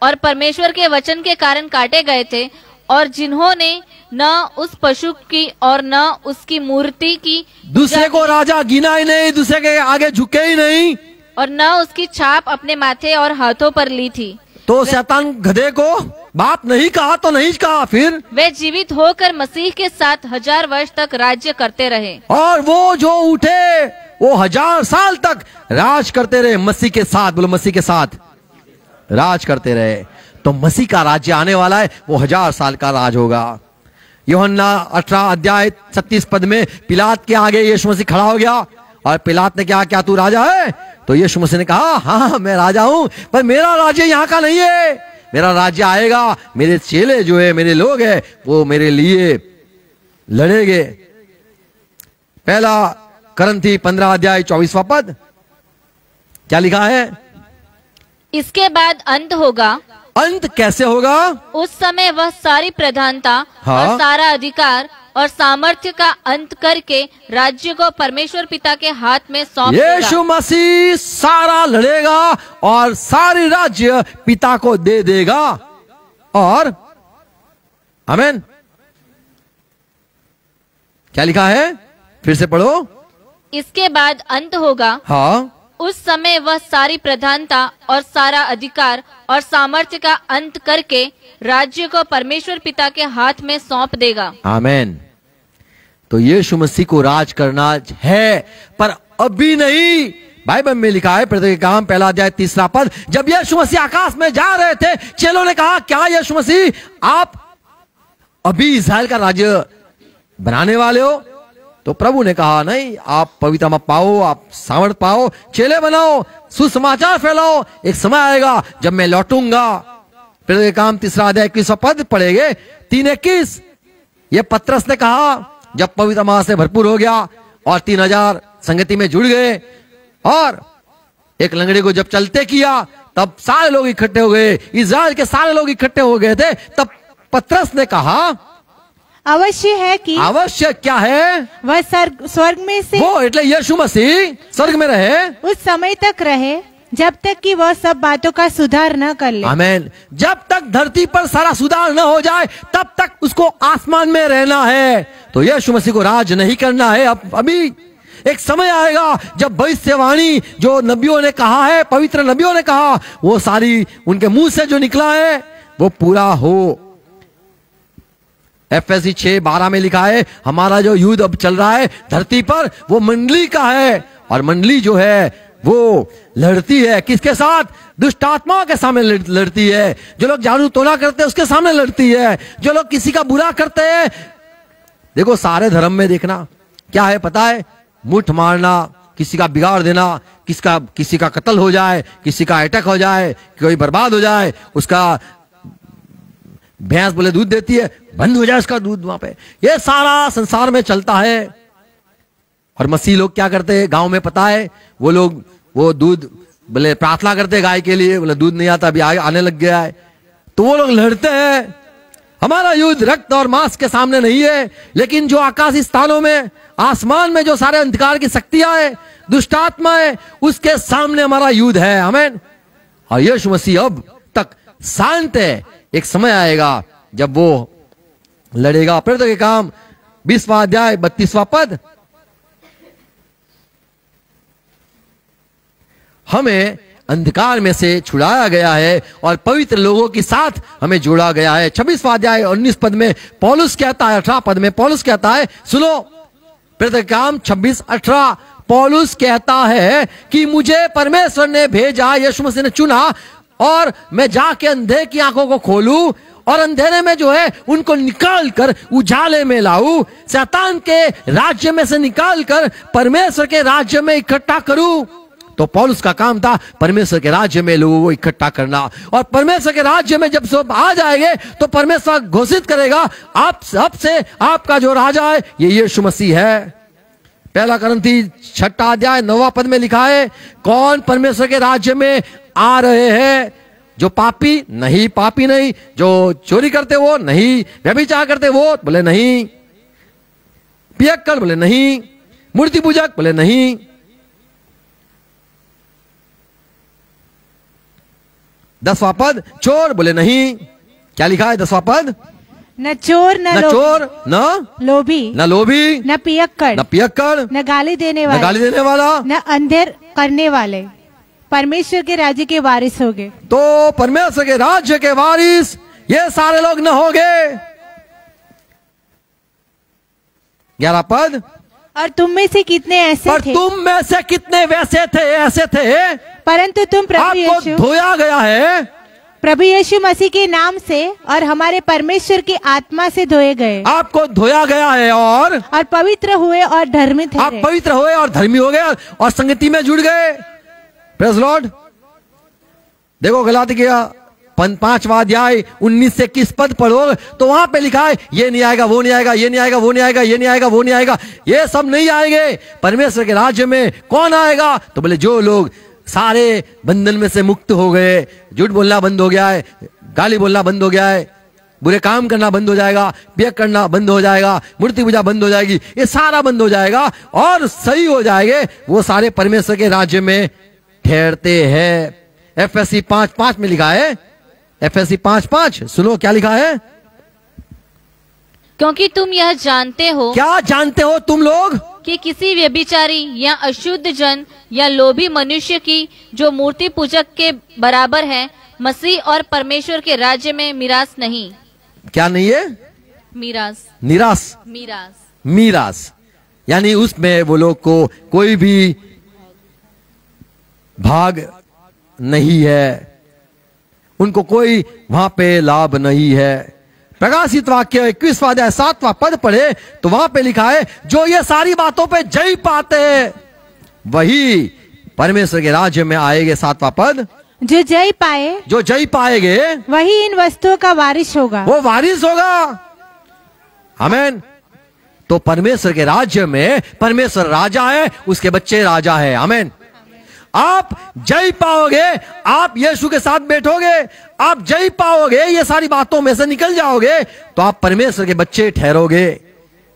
और परमेश्वर के वचन के कारण काटे गए थे, और जिन्होंने न उस पशु की और न उसकी मूर्ति की, दूसरे को राजा गिना ही नहीं, दूसरे के आगे झुके ही नहीं, और न उसकी छाप अपने माथे और हाथों पर ली थी। तो शैतान गधे को बात नहीं कहा तो नहीं कहा। फिर वे जीवित होकर मसीह के साथ 1000 वर्ष तक राज्य करते रहे, और वो जो उठे वो 1000 साल तक राज करते रहे मसीह के साथ। बोलो मसीह के साथ राज करते रहे। तो मसीह का राज्य आने वाला है, वो 1000 साल का राज होगा। यूहन्ना 18 अध्याय 36 पद में पिलात के आगे यीशु मसीह खड़ा हो गया, और पिलात ने कहा क्या तू राजा है? तो यीशु मसीह ने कहा हाँ मैं राजा हूं, पर मेरा राज्य यहाँ का नहीं है, मेरा राज्य आएगा। मेरे चेले जो है, मेरे लोग हैं, वो मेरे लिए लड़ेंगे। पहला करंथी 15 अध्याय 24वां पद क्या लिखा है? इसके बाद अंत होगा। अंत कैसे होगा? उस समय वह सारी प्रधानता, हाँ, और सारा अधिकार और सामर्थ्य का अंत करके राज्य को परमेश्वर पिता के हाथ में सौंप देगा। यीशु मसीह सारा लड़ेगा और सारी राज्य पिता को दे देगा। और आमीन। क्या लिखा है? फिर से पढ़ो। इसके बाद अंत होगा। हाँ, उस समय वह सारी प्रधानता और सारा अधिकार और सामर्थ्य का अंत करके राज्य को परमेश्वर पिता के हाथ में सौंप देगा। आमीन। तो यीशु मसीह को राज करना है, पर अभी नहीं। बाइबल में लिखा है प्रेरितों के काम 1 अध्याय 3 पद, जब यीशु मसीह आकाश में जा रहे थे, चेलों ने कहा क्या यीशु मसीह आप अभी इस्राएल का राज्य बनाने वाले हो? तो प्रभु ने कहा नहीं, आप पवित्र आत्मा पाओ, आप सामर्थ पाओ, चेले बनाओ, सुसमाचार फैलाओ। एक समय आएगा जब मैं लौटूंगा। प्रेरितों के काम 3 अध्याय 21 पद पढ़ेंगे 3:21। ये पतरस ने कहा जब पवित्र आत्मा से भरपूर हो गया और 3000 संगति में जुड़ गए, और एक लंगड़े को जब चलते किया, तब सारे लोग इकट्ठे हो गए, इस्राएल के सारे लोग इकट्ठे हो गए थे। तब पतरस ने कहा अवश्य है कि अवश्य क्या है? वह स्वर्ग में से वो એટલે यीशु मसीह स्वर्ग में रहे उस समय तक रहे जब तक कि वह सब बातों का सुधार न कर ले। आमीन। जब तक धरती पर सारा सुधार न हो जाए तब तक उसको आसमान में रहना है। तो यीशु मसीह को राज नहीं करना है। अभी एक समय आएगा जब भविष्यवाणी जो नबियों ने कहा है, पवित्र नबियों ने कहा, वो सारी उनके मुंह से जो निकला है वो पूरा हो। एफएससी 6:12 में लिखा है हमारा जो युद्ध अब चल रहा है धरती पर, वो मंडली का है, और मंडली जो है वो लड़ती है किसके साथ? दुष्ट आत्माओं के सामने लड़ती है। जो लोग जादू टोना करते हैं उसके सामने लड़ती है। जो लोग किसी का बुरा करते हैं, देखो सारे धर्म में देखना क्या है पता है? मुठ मारना, किसी का बिगाड़ देना, किसी का कत्ल हो जाए, किसी का अटैक हो जाए, कोई बर्बाद हो जाए, उसका भैंस बोले दूध देती है, बंद हो जाए उसका दूध वहां पे। ये सारा संसार में चलता है। और मसीह लोग क्या करते हैं गांव में पता है, वो लोग वो दूध बोले प्रार्थना करते गाय के लिए, बोले दूध नहीं आता, अभी आने लग गया है, तो वो लोग लड़ते हैं। हमारा युद्ध रक्त और मांस के सामने नहीं है, लेकिन जो आकाशी स्थानों में, आसमान में जो सारे अंधकार की शक्तियां है, दुष्ट आत्मा है, उसके सामने हमारा युद्ध है। आमीन। और यीशु मसीह अब तक शांत है, एक समय आएगा जब वो लड़ेगा। प्रेरितों के काम 20वां अध्याय 32वां पद। हमें अंधकार में से छुड़ाया गया है और पवित्र लोगों के साथ हमें जोड़ा गया है। 26वां अध्याय 19 पद में पौलुस कहता है, 18 पद में पौलुस कहता है, सुनो प्रेरितों के काम 26:18, पौलुस कहता है कि मुझे परमेश्वर ने भेजा, यीशु मसीह ने चुना, और मैं जाके अंधे की आंखों को खोलूं और अंधेरे में जो है उनको निकाल कर उजाले में लाऊं, शैतान के राज्य में से निकाल कर परमेश्वर के राज्य में इकट्ठा करूं। तो पौलुस का काम था परमेश्वर के राज्य में लोगों को इकट्ठा करना, और परमेश्वर के राज्य में जब सब आ जाएंगे तो परमेश्वर घोषित करेगा, आप सबसे आपका जो राजा है ये यीशु मसीह है। 1 कुरिन्थी 6 अध्याय 9 पद में लिखा है, कौन परमेश्वर के राज्य में आ रहे हैं? जो पापी नहीं, पापी नहीं, जो चोरी करते वो नहीं, व्यभिचार करते वो बोले नहीं, पियक्कड़ बोले नहीं, मूर्ति पूजक बोले नहीं, 10वां पद चोर बोले नहीं। क्या लिखा है 10वां पद? न चोर न लोभी, न लोभी, न पियक्कड़, न गाली देने वाला, न अंधेर करने वाले परमेश्वर के राज्य के वारिस होंगे। तो परमेश्वर के राज्य के वारिस ये सारे लोग न होंगे। 11 पद, और तुम में से कितने ऐसे थे, तुम में से कितने वैसे थे, ऐसे थे, परंतु तुम आपको धोया गया है प्रभु यीशु मसीह के नाम से और हमारे परमेश्वर की आत्मा से धोए गए। आपको धोया गया है और पवित्र हुए और धर्मी थे। आप पवित्र हुए और धर्मी हो गए और संगति में जुड़ गए। Praise Lord. देखो गलातिया 5वां अध्याय 19 से 21 पद पढ़ो तो वहां पे लिखा है, ये नहीं आएगा, वो नहीं आएगा, ये नहीं आएगा, वो नहीं आएगा, ये नहीं आएगा, वो नहीं आएगा, ये सब नहीं आएंगे। परमेश्वर के राज्य में कौन आएगा? तो बोले जो लोग सारे बंधन में से मुक्त हो गए, झूठ बोलना बंद हो गया है, गाली बोलना बंद हो गया है, बुरे काम करना बंद हो जाएगा, पियक करना बंद हो जाएगा, मूर्ति पूजा बंद हो जाएगी, ये सारा बंद हो जाएगा और सही हो जाएंगे, वो सारे परमेश्वर के राज्य में ठहरते हैं। एफएससी 5:5 में लिखा है, एफएससी 5:5 सुनो क्या लिखा है, क्योंकि तुम यह जानते हो। क्या जानते हो तुम लोग? कि किसी व्यभिचारी या अशुद्ध जन या लोभी मनुष्य की जो मूर्ति पूजक के बराबर है, मसीह और परमेश्वर के राज्य में मिरास नहीं। क्या नहीं है? मिरास, निरास, मीरास, यानी उसमें वो लोग को कोई भी भाग नहीं है, उनको कोई वहां पे लाभ नहीं है। प्रकाशित वाक्य 21वां अध्याय 7वां पद पढ़े तो वहां पे लिखा है, जो ये सारी बातों पे जय पाते हैं वही परमेश्वर के राज्य में आएंगे। 7वां पद, जो जय पाएंगे वही इन वस्तुओं का वारिस होगा, वो वारिस होगा। आमीन। तो परमेश्वर के राज्य में परमेश्वर राजा है, उसके बच्चे राजा है। आमीन। आप जय पाओगे, आप यीशु के साथ बैठोगे, आप जय पाओगे, ये सारी बातों में से निकल जाओगे तो आप परमेश्वर के बच्चे ठहरोगे,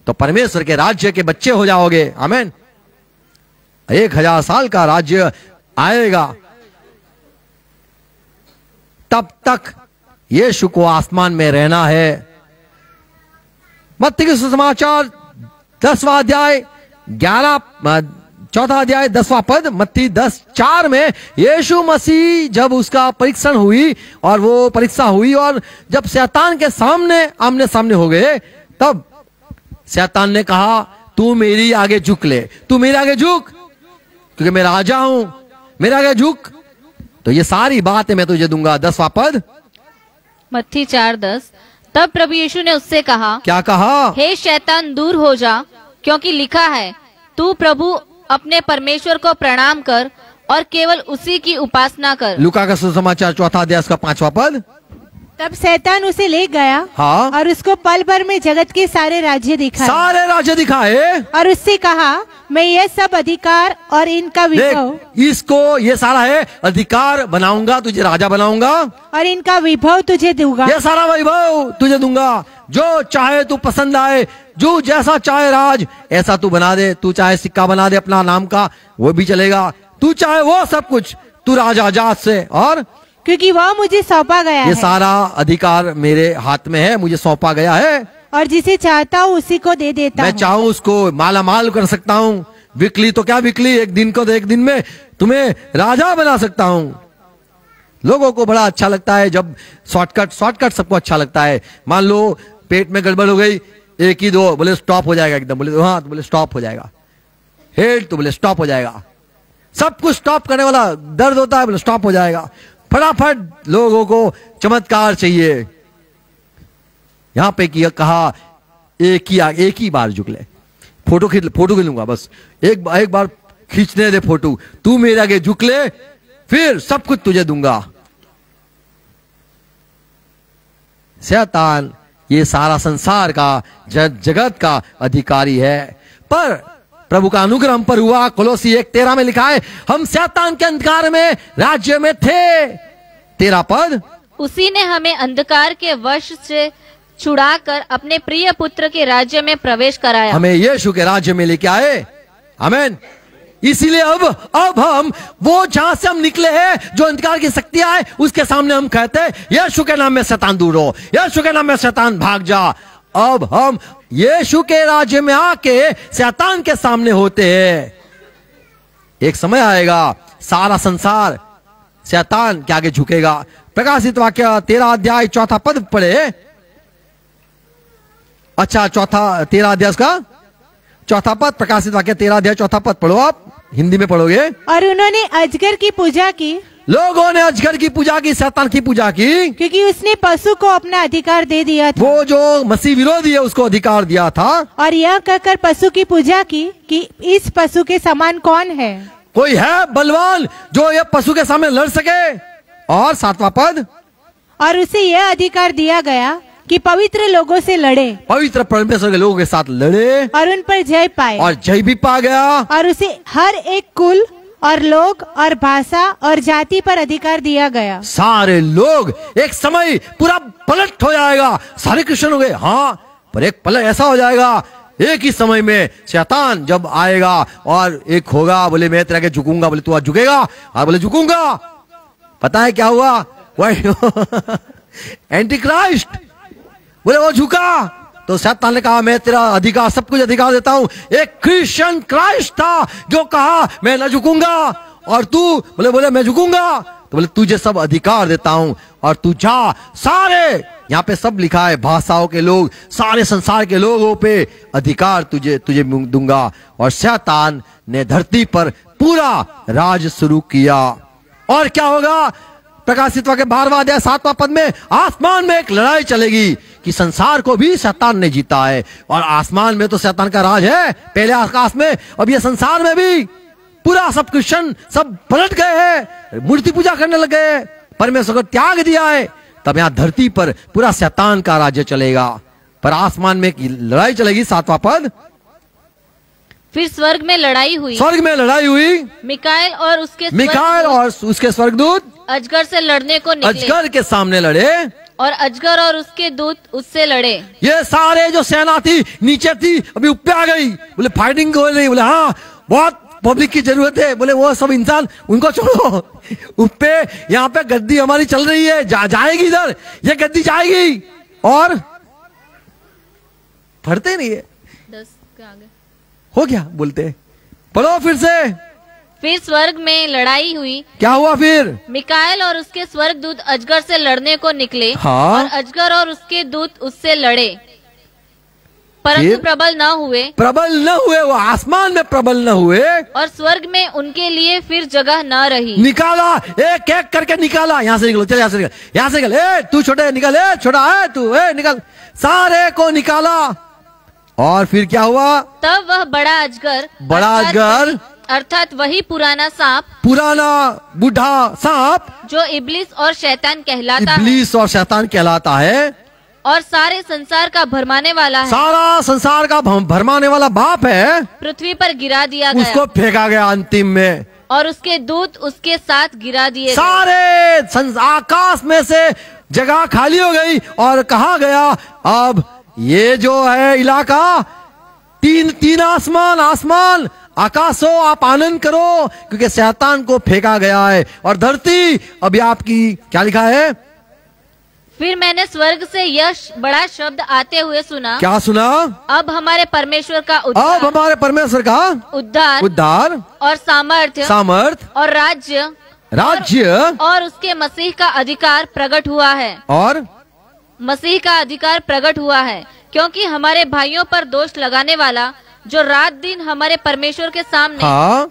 तो परमेश्वर के राज्य के बच्चे हो जाओगे। आमीन। 1000 साल का राज्य आएगा, तब तक यीशु को आसमान में रहना है। मत्ती के सुसमाचार 10वां अध्याय 4 अध्याय 10वां पद, मत्ती 10:4 में यीशु मसीह जब उसका परीक्षण हुई और वो परीक्षा हुई और जब शैतान के सामने आमने सामने हो गए, तब शैतान ने कहा, तू मेरी आगे झुक ले, तू मेरे आगे झुक, क्योंकि मैं राजा हूं, मेरे आगे झुक, तो ये सारी बातें मैं तुझे दूंगा। 10वां पद, मत्ती 4:10, तब प्रभु यीशु ने उससे कहा, क्या कहा? हे शैतान दूर हो जा, क्योंकि लिखा है, तू प्रभु अपने परमेश्वर को प्रणाम कर और केवल उसी की उपासना कर। लूका का सुसमाचार 4 अध्याय का 5वां पद, तब शैतान उसे ले गया। हाँ। और उसको पल भर में जगत के सारे राज्य दिखाए। सारे राज्य दिखाए। और उससे कहा, मैं ये सब अधिकार और इनका विभव, इसको ये सारा है अधिकार बनाऊंगा, तुझे राजा बनाऊंगा, और इनका विभव तुझे दूंगा। ये सारा वैभव तुझे दूंगा, जो चाहे तू पसंद आए, जो जैसा चाहे राज ऐसा तू बना दे। तू चाहे सिक्का बना दे अपना नाम का, वो भी चलेगा। तू चाहे वो सब कुछ, तू राजा आजाद से। और क्योंकि वह मुझे सौंपा गया ये है। सारा अधिकार मेरे हाथ में है, मुझे सौंपा गया है। और जिसे चाहता हूँ उसी को दे देता मैं हूँ। चाहूँ उसको माला माल कर सकता हूँ। विकली तो क्या विकली, एक दिन को तो एक दिन में तुम्हें राजा बना सकता हूँ। लोगों को बड़ा अच्छा लगता है जब शॉर्टकट सबको अच्छा लगता है। मान लो पेट में गड़बड़ हो गई, एक ही दो बोले स्टॉप हो जाएगा एकदम, बोले हाँ तो बोले स्टॉप हो जाएगा। हेड तो बोले स्टॉप हो जाएगा। सब कुछ स्टॉप करने वाला, दर्द होता है बोले स्टॉप हो जाएगा। फटाफट लोगों को चमत्कार चाहिए। यहां पे कहा एक ही बार झुक ले, फोटो खींच लूंगा बस, एक बार खींचने दे फोटो, तू मेरे आगे झुक ले, फिर सब कुछ तुझे दूंगा। शैतान ये सारा संसार का जगत का अधिकारी है, पर प्रभु का अनुग्रह हम पर हुआ। कोलोसी 1:13 में लिखा है, हम शैतान के अंधकार में राज्य में थे। 13 पद, उसी ने हमें अंधकार के वश से छुड़ाकर अपने प्रिय पुत्र के राज्य में प्रवेश कराया। हमें यीशु के राज्य में लेके आए। आमीन। इसीलिए अब हम वो जहां से हम निकले हैं, जो अंधकार की शक्तियां है, उसके सामने हम कहते हैं यीशु के नाम में शैतान दूर हो, यीशु के नाम में शैतान भाग जा। अब हम यीशु के राज्य में आके शैतान के सामने होते हैं। एक समय आएगा सारा संसार शैतान के आगे झुकेगा। प्रकाशित वाक्य 13 अध्याय 4 पद पढ़े। अच्छा 13 अध्याय का 4 पद, प्रकाशित वाक्य 13 अध्याय 4 पद पढ़ो, आप हिंदी में पढ़ोगे। और उन्होंने अजगर की पूजा की। लोगों ने अजगर की पूजा की, शैतान की पूजा की, क्योंकि उसने पशु को अपना अधिकार दे दिया था। वो जो मसीह विरोधी है उसको अधिकार दिया था। और यह कहकर पशु की पूजा की कि इस पशु के समान कौन है, कोई है बलवान जो ये पशु के सामने लड़ सके। और 7वां पद, और उसे यह अधिकार दिया गया कि पवित्र लोगों से लड़े, पवित्र परमेश्वर के लोगों के साथ लड़े, और उन पर जय पाए। और जय भी पा गया। और उसे हर एक कुल और लोग और भाषा और जाति पर अधिकार दिया गया। सारे लोग एक समय पूरा पलट हो जाएगा, सारे क्रिश्चियन हो गए, हाँ, पर एक पलट ऐसा हो जाएगा एक ही समय में शैतान जब आएगा और एक होगा, बोले मैं तेरे आगे झुकूंगा, बोले तू आज झुकेगा, और बोले झुकूंगा। पता है क्या हुआ? एंटी क्राइस्ट, बोले वो झुका तो शैतान ने कहा मैं तेरा अधिकार, सब कुछ अधिकार देता हूं। एक क्रिश्चियन क्राइस्ट था जो कहा मैं न झुकूंगा, और तू बोले मैं झुकूंगा, तो बोले तुझे सब अधिकार देता हूं और तू जा। सारे यहाँ पे सब लिखा है, भाषाओं के लोग, सारे संसार के लोगों पे अधिकार तुझे दूंगा। और शैतान ने धरती पर पूरा राज शुरू किया। और क्या होगा? प्रकाशित वाक्य 12वां अध्याय 7वां पद में, आसमान में एक लड़ाई चलेगी कि संसार को भी शैतान ने जीता है। और आसमान में तो शैतान का राज है, पहले आकाश में, अब ये संसार में भी पूरा सब क्रिश्चियन सब पलट गए हैं, मूर्ति पूजा करने लग गए हैं, परमेश्वर को त्याग दिया है। तब यहाँ धरती पर पूरा शैतान का राज्य चलेगा, पर आसमान में एक लड़ाई चलेगी। 7वां पद, फिर स्वर्ग में लड़ाई हुई। स्वर्ग में लड़ाई हुई। मिकाएल और उसके स्वर्गदूत अजगर से लड़ने को निकले। अजगर के सामने लड़े, और अजगर और उसके दूत उससे लड़े। ये सारे जो सेना थी नीचे थी, अभी ऊपर आ गई। बोले फाइटिंग हो रही, बोले हाँ बहुत पब्लिक की जरूरत है। बोले वो सब इंसान उनको छोड़ो, ऊपर यहाँ पे गद्दी हमारी चल रही है, जाएगी इधर, ये गद्दी जाएगी। और पढ़ते नहीं है, 10 के आगे हो गया बोलते, पढ़ो फिर से। फिर स्वर्ग में लड़ाई हुई। क्या हुआ फिर? मिकाएल और उसके स्वर्गदूत अजगर से लड़ने को निकले। हाँ? और अजगर और उसके दूत उससे लड़े, परंतु प्रबल न हुए। वो आसमान में प्रबल न हुए, और स्वर्ग में उनके लिए फिर जगह न रही। निकाला, एक एक करके निकाला। यहाँ से निकलो, चल यहाँ से निकल, यहाँ से निकल, तू छोटे निकल, छोटा है तू, निकल, सारे को निकाला। और फिर क्या हुआ? तब वह बड़ा अजगर अर्थात वही पुराना सांप, पुराना बूढ़ा सांप जो इब्लीस और शैतान कहलाता है, इब्लीस और शैतान कहलाता है, और सारे संसार का भरमाने वाला है, सारा संसार का भरमाने वाला बाप है, पृथ्वी पर गिरा दिया गया, उसको फेंका गया अंतिम में, और उसके दूत उसके साथ गिरा दिए। सारे आकाश में से जगह खाली हो गई और कहा गया अब ये जो है इलाका तीन आसमान आकाश हो, आप आनंद करो क्योंकि शैतान को फेंका गया है। और धरती अभी आपकी, क्या लिखा है? फिर मैंने स्वर्ग से यह बड़ा शब्द आते हुए सुना। क्या सुना? अब हमारे परमेश्वर का उद्धार, अब हमारे परमेश्वर का उद्धार और सामर्थ और राज्य और उसके मसीह का अधिकार प्रकट हुआ है, और मसीह का अधिकार प्रकट हुआ है, क्योंकि हमारे भाइयों पर दोष लगाने वाला जो रात दिन हमारे परमेश्वर के सामने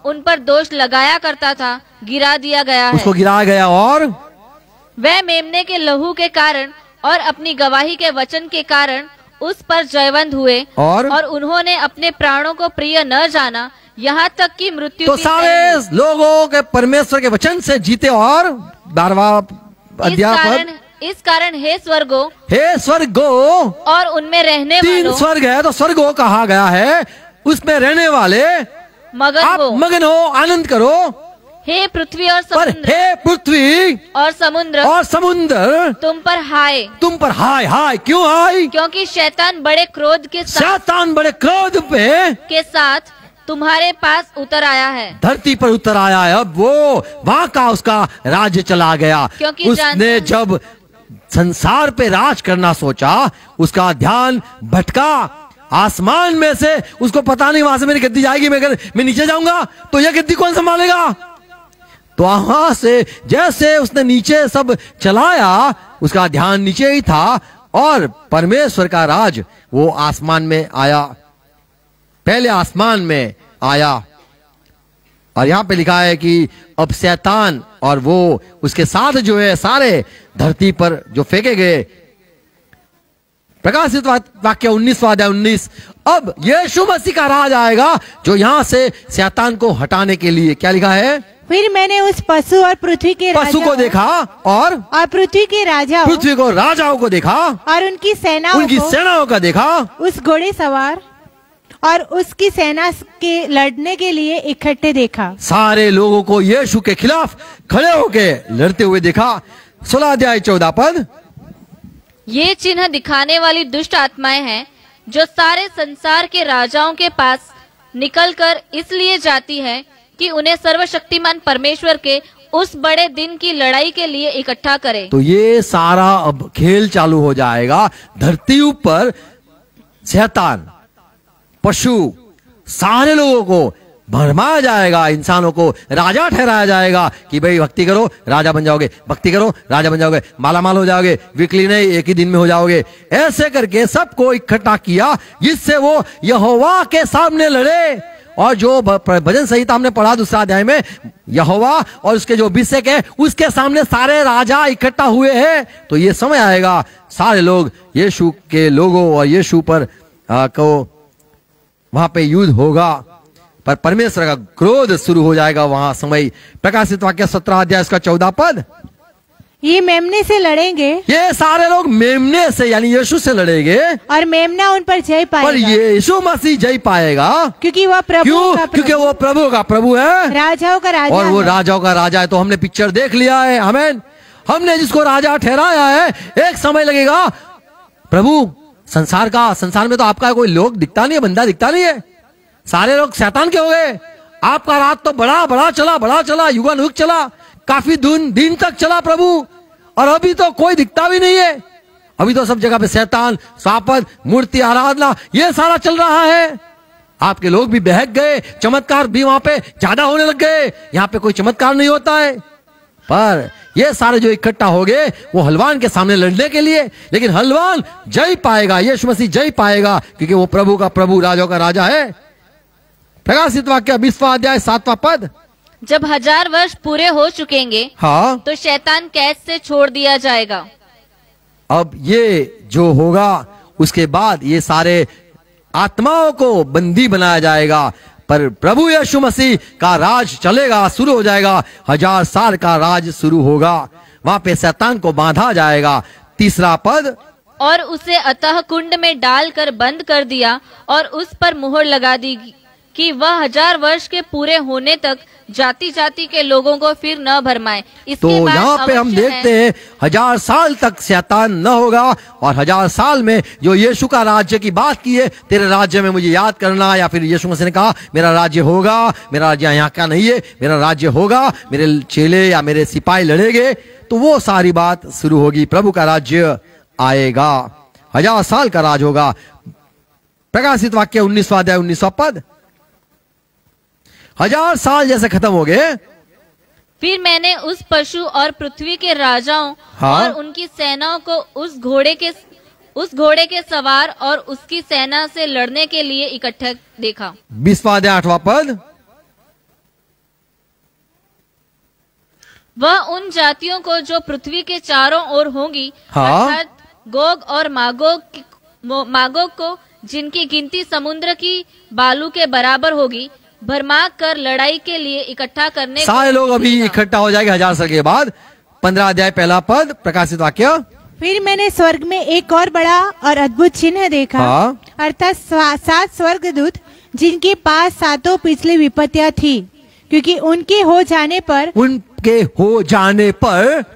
उन पर दोष लगाया करता था, गिरा दिया गया है। उसको गिराया गया, और वह मेमने के लहू के कारण और अपनी गवाही के वचन के कारण उस पर जयवंत हुए, और उन्होंने अपने प्राणों को प्रिय न जाना, यहाँ तक कि मृत्यु। तो सारे लोगों के परमेश्वर के वचन से जीते। और 12वां अध्याय इस कारण हे स्वर्गो और उनमें रहने वालों, 3 स्वर्ग है तो स्वर्गो कहा गया है, उसमें रहने वाले मगन हो, आनंद करो। हे पृथ्वी और समुद्र, हे पृथ्वी और समुद्र तुम पर हाय। क्यों हाय? क्योंकि शैतान बड़े क्रोध के साथ तुम्हारे पास उतर आया है, धरती पर उतर आया है। अब वो वहाँ का उसका राज्य चला गया, क्योंकि उसने जब संसार पे राज करना सोचा, उसका ध्यान भटका। आसमान में से उसको पता नहीं वहां से मेरी गद्दी जाएगी, मैं नीचे जाऊंगा तो यह गद्दी कौन संभालेगा? तो वहां से जैसे उसने नीचे सब चलाया, उसका ध्यान नीचे ही था, और परमेश्वर का राज वो आसमान में आया, पहले आसमान में आया। और यहाँ पे लिखा है कि अब शैतान और वो उसके साथ जो है सारे धरती पर जो फेंके गए। प्रकाशित वाक्य 19वां अध्याय 19। अब यीशु मसीह का राज आएगा जो यहाँ से शैतान को हटाने के लिए, क्या लिखा है? फिर मैंने उस पशु और पृथ्वी के पशु को देखा, और पृथ्वी के राजाओं को देखा, और उनकी सेनाओं का देखा, उस घोड़े सवार और उसकी सेना के लड़ने के लिए इकट्ठे देखा। सारे लोगों को यीशु के खिलाफ खड़े होके लड़ते हुए देखा। 16 अध्याय 14 पद। ये चिन्ह दिखाने वाली दुष्ट आत्माएं हैं जो सारे संसार के राजाओं के पास निकलकर इसलिए जाती है कि उन्हें सर्वशक्तिमान परमेश्वर के उस बड़े दिन की लड़ाई के लिए इकट्ठा करे। तो ये सारा अब खेल चालू हो जाएगा। धरती ऊपर शैतान, पशु, सारे लोगों को भरमाया जाएगा, इंसानों को राजा ठहराया जाएगा कि भाई भक्ति करो राजा बन जाओगे, भक्ति करो राजा बन जाओगे, मालामाल हो जाओगे, वीकली नहीं एक ही दिन में हो जाओगे। ऐसे करके सबको इकट्ठा किया जिससे वो यहोवा के सामने लड़े। और जो भजन संहिता हमने पढ़ा 2 अध्याय में, यहोवा और उसके जो अभिषेक है उसके सामने सारे राजा इकट्ठा हुए हैं। तो ये समय आएगा सारे लोग यीशु के लोगों और यीशु पर को वहां पे युद्ध होगा, पर परमेश्वर का क्रोध शुरू हो जाएगा वहां समय। प्रकाशित वाक्य 17 अध्याय इसका 14 पद। ये मेमने से लड़ेंगे, ये सारे लोग मेमने से यानी यीशु से लड़ेंगे, और मेमना उन पर जय पाएगा, पर यीशु मसीह जय पाएगा क्योंकि वह क्योंकि वो प्रभु का प्रभु है, राजाओं का राजा, और वो राजाओं का राजा है। तो हमने पिक्चर देख लिया है, आमीन। हमने जिसको राजा ठहराया है, एक समय लगेगा प्रभु संसार में तो आपका कोई लोग दिखता नहीं है, बंदा दिखता नहीं है, सारे लोग शैतान के हो गए। आपका रात तो बड़ा चला, युगानुयुग चला, काफी दिन तक चला प्रभु, और अभी तो कोई दिखता भी नहीं है। अभी तो सब जगह पे शैतान, स्वापद, मूर्ति आराधना ये सारा चल रहा है। आपके लोग भी बहक गए, चमत्कार भी वहां पे ज्यादा होने लग गए। यहाँ पे कोई चमत्कार नहीं होता है, पर ये सारे जो इकट्ठा हो गए वो हलवान के सामने लड़ने के लिए। लेकिन हलवान जय पाएगा, यीशु मसीह जय पाएगा, क्योंकि वो प्रभु का प्रभु, राजाओं का राजा है। प्रकाशित वाक्य 20वां अध्याय 7वां पद। जब 1000 वर्ष पूरे हो चुकेंगे, हाँ, तो शैतान कैद से छोड़ दिया जाएगा। अब ये जो होगा उसके बाद ये सारे आत्माओं को बंदी बनाया जाएगा। पर प्रभु यीशु मसीह का राज चलेगा, शुरू हो जाएगा। 1000 साल का राज शुरू होगा। वहां पे शैतान को बांधा जाएगा। तीसरा पद, और उसे अतः कुंड में डालकर बंद कर दिया और उस पर मुहर लगा दी कि वह 1000 वर्ष के पूरे होने तक जाति जाति के लोगों को फिर न भरमाए। तो यहाँ पे हम देखते हैं 1000 साल तक शैतान न होगा, और 1000 साल में जो यीशु का राज्य की बात की है, तेरे राज्य में मुझे याद करना, या फिर यीशु मसीह ने कहा मेरा राज्य होगा, मेरा राज्य यहाँ का नहीं है, मेरा राज्य होगा, मेरे चेले या मेरे सिपाही लड़ेंगे, तो वो सारी बात शुरू होगी। प्रभु का राज्य आएगा, 1000 साल का राज होगा। प्रकाशित वाक्य 19वां अध्याय 19वां पद, 1000 साल जैसे खत्म हो गए, फिर मैंने उस पशु और पृथ्वी के राजाओं और उनकी सेनाओं को उस घोड़े के सवार और उसकी सेना से लड़ने के लिए इकट्ठा देखा। 20वां अध्याय 8वां पद, वह उन जातियों को जो पृथ्वी के चारों ओर होंगी, अर्थात गोग और मागोग को, जिनकी गिनती समुद्र की बालू के बराबर होगी, भरमा कर लड़ाई के लिए इकट्ठा करने सारे लोग अभी इकट्ठा हो जाएंगे 1000 साल के बाद। 15 अध्याय 1 पद, प्रकाशित वाक्य, फिर मैंने स्वर्ग में एक और बड़ा और अद्भुत चिन्ह देखा, अर्थात 7 स्वर्गदूत, जिनके पास 7 पिछली विपत्तियां थी, क्योंकि उनके हो जाने पर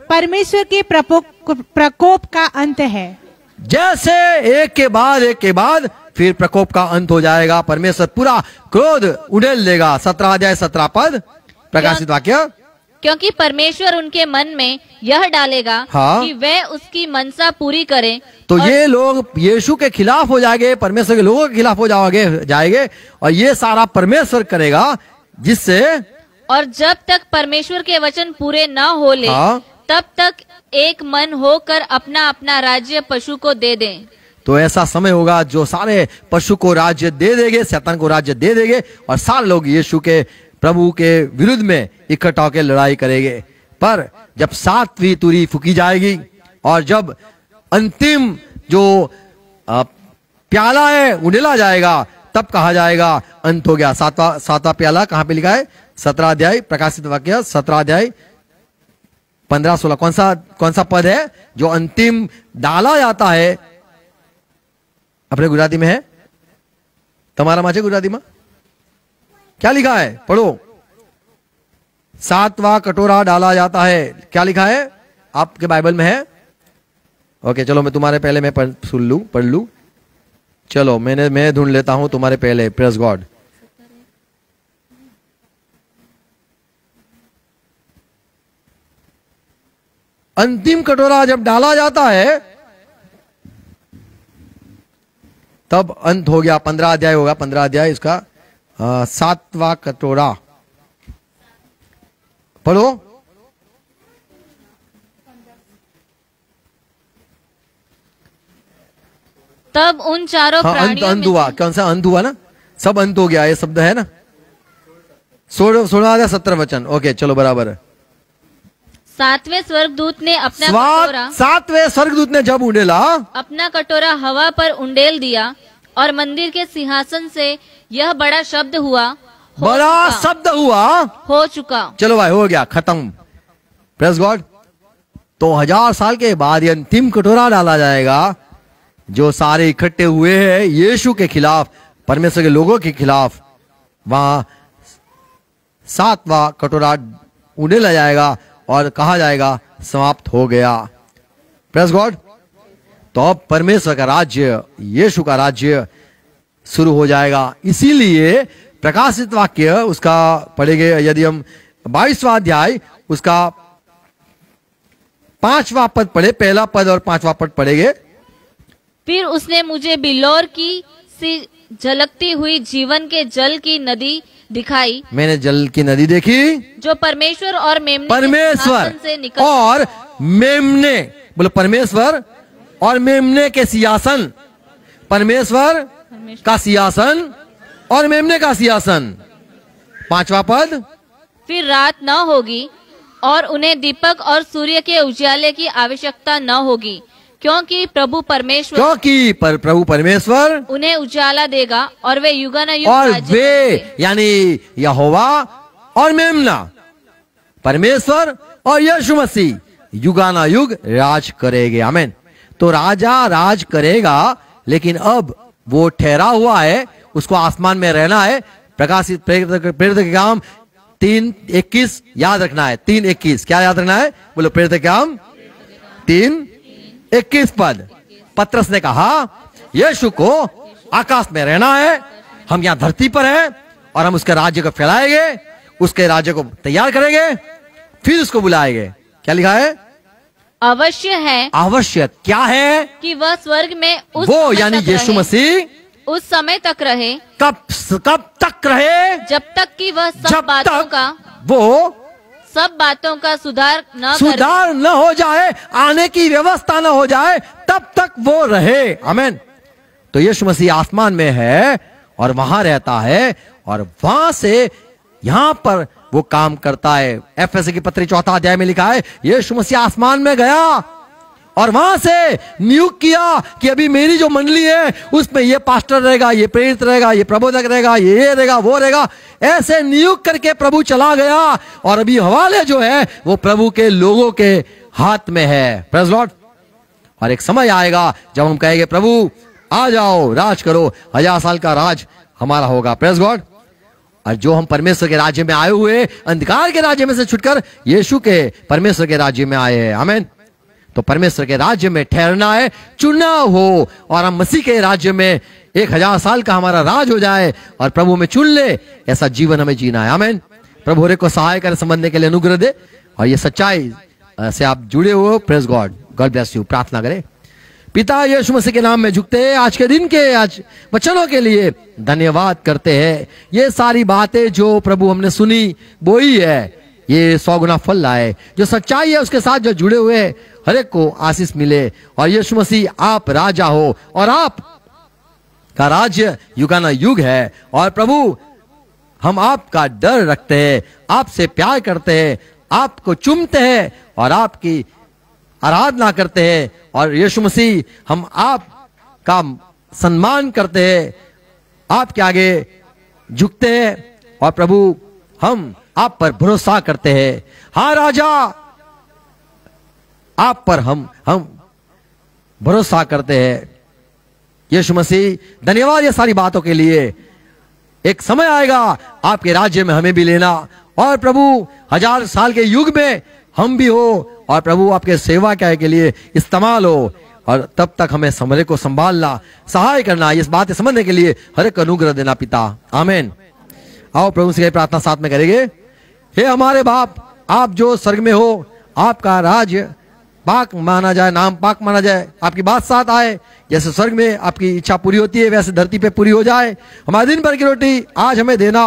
परमेश्वर के प्रकोप का अंत है। जैसे एक के बाद फिर प्रकोप का अंत हो जाएगा, परमेश्वर पूरा क्रोध उड़ेल देगा। 17 अध्याय 17 पद, प्रकाशित वाक्य, क्योंकि परमेश्वर उनके मन में यह डालेगा कि वे उसकी मनसा पूरी करें। तो ये लोग यीशु के खिलाफ हो जाएंगे, परमेश्वर के लोगों के खिलाफ हो जाएंगे, और ये सारा परमेश्वर करेगा, जिससे और जब तक परमेश्वर के वचन पूरे न हो ले, तब तक एक मन होकर अपना अपना राज्य पशु को दे दें। तो ऐसा समय होगा जो सारे पशु को राज्य दे देंगे, शैतान को राज्य दे देंगे, और सारे लोग यीशु के प्रभु के विरुद्ध में इकट्ठा होकर लड़ाई करेंगे। पर जब 7वीं तुरी फूकी जाएगी और जब अंतिम जो प्याला है उंडेला जाएगा, तब कहा जाएगा अंत हो गया। 7वां प्याला कहाँ पे लिखा है? 17 अध्याय, प्रकाशित वाक्य 17 अध्याय 15-16। कौन सा पद है जो अंतिम डाला जाता है? अपने गुजराती में है, तुम्हारा माचे गुजराती में क्या लिखा है? पढ़ो। 7वां कटोरा डाला जाता है, क्या लिखा है आपके बाइबल में है? ओके, चलो मैं तुम्हारे पहले मैं पढ़ लू। चलो मैं ढूंढ लेता हूं तुम्हारे पहले। Praise God. अंतिम कटोरा जब डाला जाता है तब अंत हो गया। 15 अध्याय होगा, 15 अध्याय इसका 7वां कटोरा पढ़ो। तब उन चारों प्राणियों अंत हुआ। कौन सा अंत हुआ ना? सब अंत हो गया, ये शब्द है ना। 16 17 वचन। ओके, चलो बराबर है। 7वें स्वर्गदूत ने अपना कटोरा 7वें स्वर्गदूत ने जब उंडेला, अपना कटोरा हवा पर उंडेल दिया, और मंदिर के सिंहासन से यह बड़ा शब्द हुआ, हो चुका। चलो भाई, हो गया, खत्म। Praise God. तो 1000 साल के बाद ये अंतिम कटोरा डाला जाएगा, जो सारे इकट्ठे हुए हैं यीशु के खिलाफ, परमेश्वर के लोगों के खिलाफ। वहां 7वां कटोरा उंडेला जाएगा और कहा जाएगा समाप्त हो गया। Praise God. तो अब परमेश्वर का राज्य, यीशु का राज्य शुरू हो जाएगा। इसीलिए प्रकाशित वाक्य उसका पढ़ेंगे, यदि हम 22वां अध्याय उसका 5वां पद पढ़े, पहला पद और 5वां पद पढ़ेंगे। फिर उसने मुझे बिल्लौर की सी झलकती हुई जीवन के जल की नदी दिखाई। मैंने जल की नदी देखी, जो परमेश्वर और मेमने से निकल और मेमने, बोलो परमेश्वर और मेमने के सिंहासन, परमेश्वर का सिंहासन और मेमने का सिंहासन। 5वां पद। फिर रात न होगी और उन्हें दीपक और सूर्य के उजाले की आवश्यकता न होगी, क्योंकि प्रभु परमेश्वर उन्हें उजाला देगा और वे युगानुयुग और वे यानी यहोवा और मेमना परमेश्वर और यीशु मसीह युगानुयुग राज करेंगे। आमीन। तो राजा राज करेगा, लेकिन अब वो ठहरा हुआ है, उसको आसमान में रहना है। प्रकाशित प्रेरित के काम 3:21 याद रखना है। 3:21 क्या याद रखना है? बोलो, प्रेरित के काम 3:21 पद। पतरस ने कहा यीशु को आकाश में रहना है, हम यहाँ धरती पर हैं और हम उसके राज्य को फैलाएंगे, उसके राज्य को तैयार करेंगे, फिर उसको बुलाएंगे। क्या लिखा है? अवश्य है। अवश्य क्या है? कि वह स्वर्ग में वो यानी यीशु मसीह उस समय तक रहे। कब तक रहे? जब तक कि वह सब बातों का सुधार न हो जाए, आने की व्यवस्था न हो जाए, तब तक वो रहे। आमीन। तो यीशु मसीह आसमान में है और वहां रहता है और वहां से यहां पर वो काम करता है। एफएससी की पत्री 4 अध्याय में लिखा है यीशु मसीह आसमान में गया और वहां से नियुक्त किया कि अभी मेरी जो मंडली है उसमें ये पास्टर रहेगा, ये प्रेरित रहेगा, ये प्रबोधक रहेगा, ये रहेगा, वो रहेगा। ऐसे नियुक्त करके प्रभु चला गया और अभी हवाले जो है वो प्रभु के लोगों के हाथ में है। Praise Lord. और एक समय आएगा जब हम कहेंगे प्रभु आ जाओ, राज करो, 1000 साल का राज हमारा होगा। Praise God. और जो हम परमेश्वर के राज्य में आए हुए, अंधकार के राज्य में से छुटकर यीशु के परमेश्वर के राज्य में आए हैं। आमीन। तो परमेश्वर के राज्य में ठहरना है, चुना हो, और हम मसीह के राज्य में 1000 साल का हमारा राज हो जाए और प्रभु में चुन ले, ऐसा जीवन हमें जीना है। आमीन। प्रभु हरे को सहाय कर समझने के लिए अनुग्रह दे और ये सच्चाई से आप जुड़े हो। Praise God. God bless you. प्रार्थना करें। पिता यीशु मसीह के नाम में झुकते हैं, आज के दिन के आज वचनों के लिए धन्यवाद करते हैं। ये सारी बातें जो प्रभु हमने सुनी बोई है, ये 100 गुना फल लाए। जो सच्चाई है उसके साथ जो जुड़े हुए हर एक को आशीष मिले। और यीशु मसीह आप राजा हो और आप का राज्य युगानुयुग है। और प्रभु हम आपका डर रखते हैं, आपसे प्यार करते हैं, आपको चूमते हैं और आपकी आराधना करते हैं। और यीशु मसीह हम आपका सम्मान करते हैं, आपके आगे झुकते हैं और प्रभु हम आप पर भरोसा करते हैं। हाँ राजा, आप पर हम भरोसा करते हैं। यीशु मसीह धन्यवाद ये सारी बातों के लिए। एक समय आएगा आपके राज्य में हमें भी लेना और प्रभु 1000 साल के युग में हम भी हो और प्रभु आपके सेवा के लिए इस्तेमाल हो। और तब तक हमें समरे को संभालना, सहाय करना, इस बातें समझने के लिए हर एक अनुग्रह देना पिता। आमीन। आओ प्रभु से प्रार्थना साथ में करेंगे। हे हमारे बाप, आप जो स्वर्ग में हो, आपका राज्य पाक माना जाए, नाम पाक माना जाए, आपकी बात साथ आए। जैसे स्वर्ग में आपकी इच्छा पूरी होती है वैसे धरती पे पूरी हो जाए। हमारे दिन भर की रोटी आज हमें देना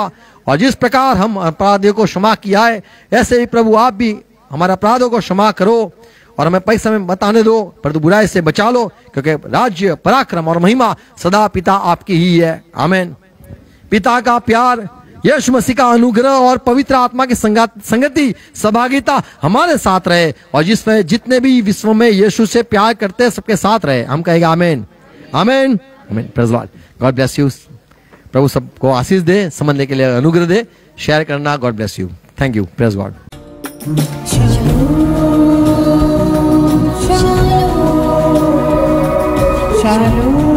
और जिस प्रकार हम अपराधियों को क्षमा किया है ऐसे ही प्रभु आप भी हमारे अपराधों को क्षमा करो और हमें पैसे में बताने दो, परंतु बुराई से बचा लो, क्योंकि राज्य, पराक्रम और महिमा सदा पिता आपकी ही है। आमीन। पिता का प्यार, यीशु मसीह का अनुग्रह और पवित्र आत्मा की संगति, सहभागिता हमारे साथ रहे और जिसमें जितने भी विश्व में यीशु से प्यार करते हैं सबके साथ रहे। हम कहेंगे आमीन, आमीन, आमीन। Praise Lord. God bless you. प्रभु सबको आशीष दे, समझने के लिए अनुग्रह दे, शेयर करना। God bless you. Thank you. Praise God. Shalom.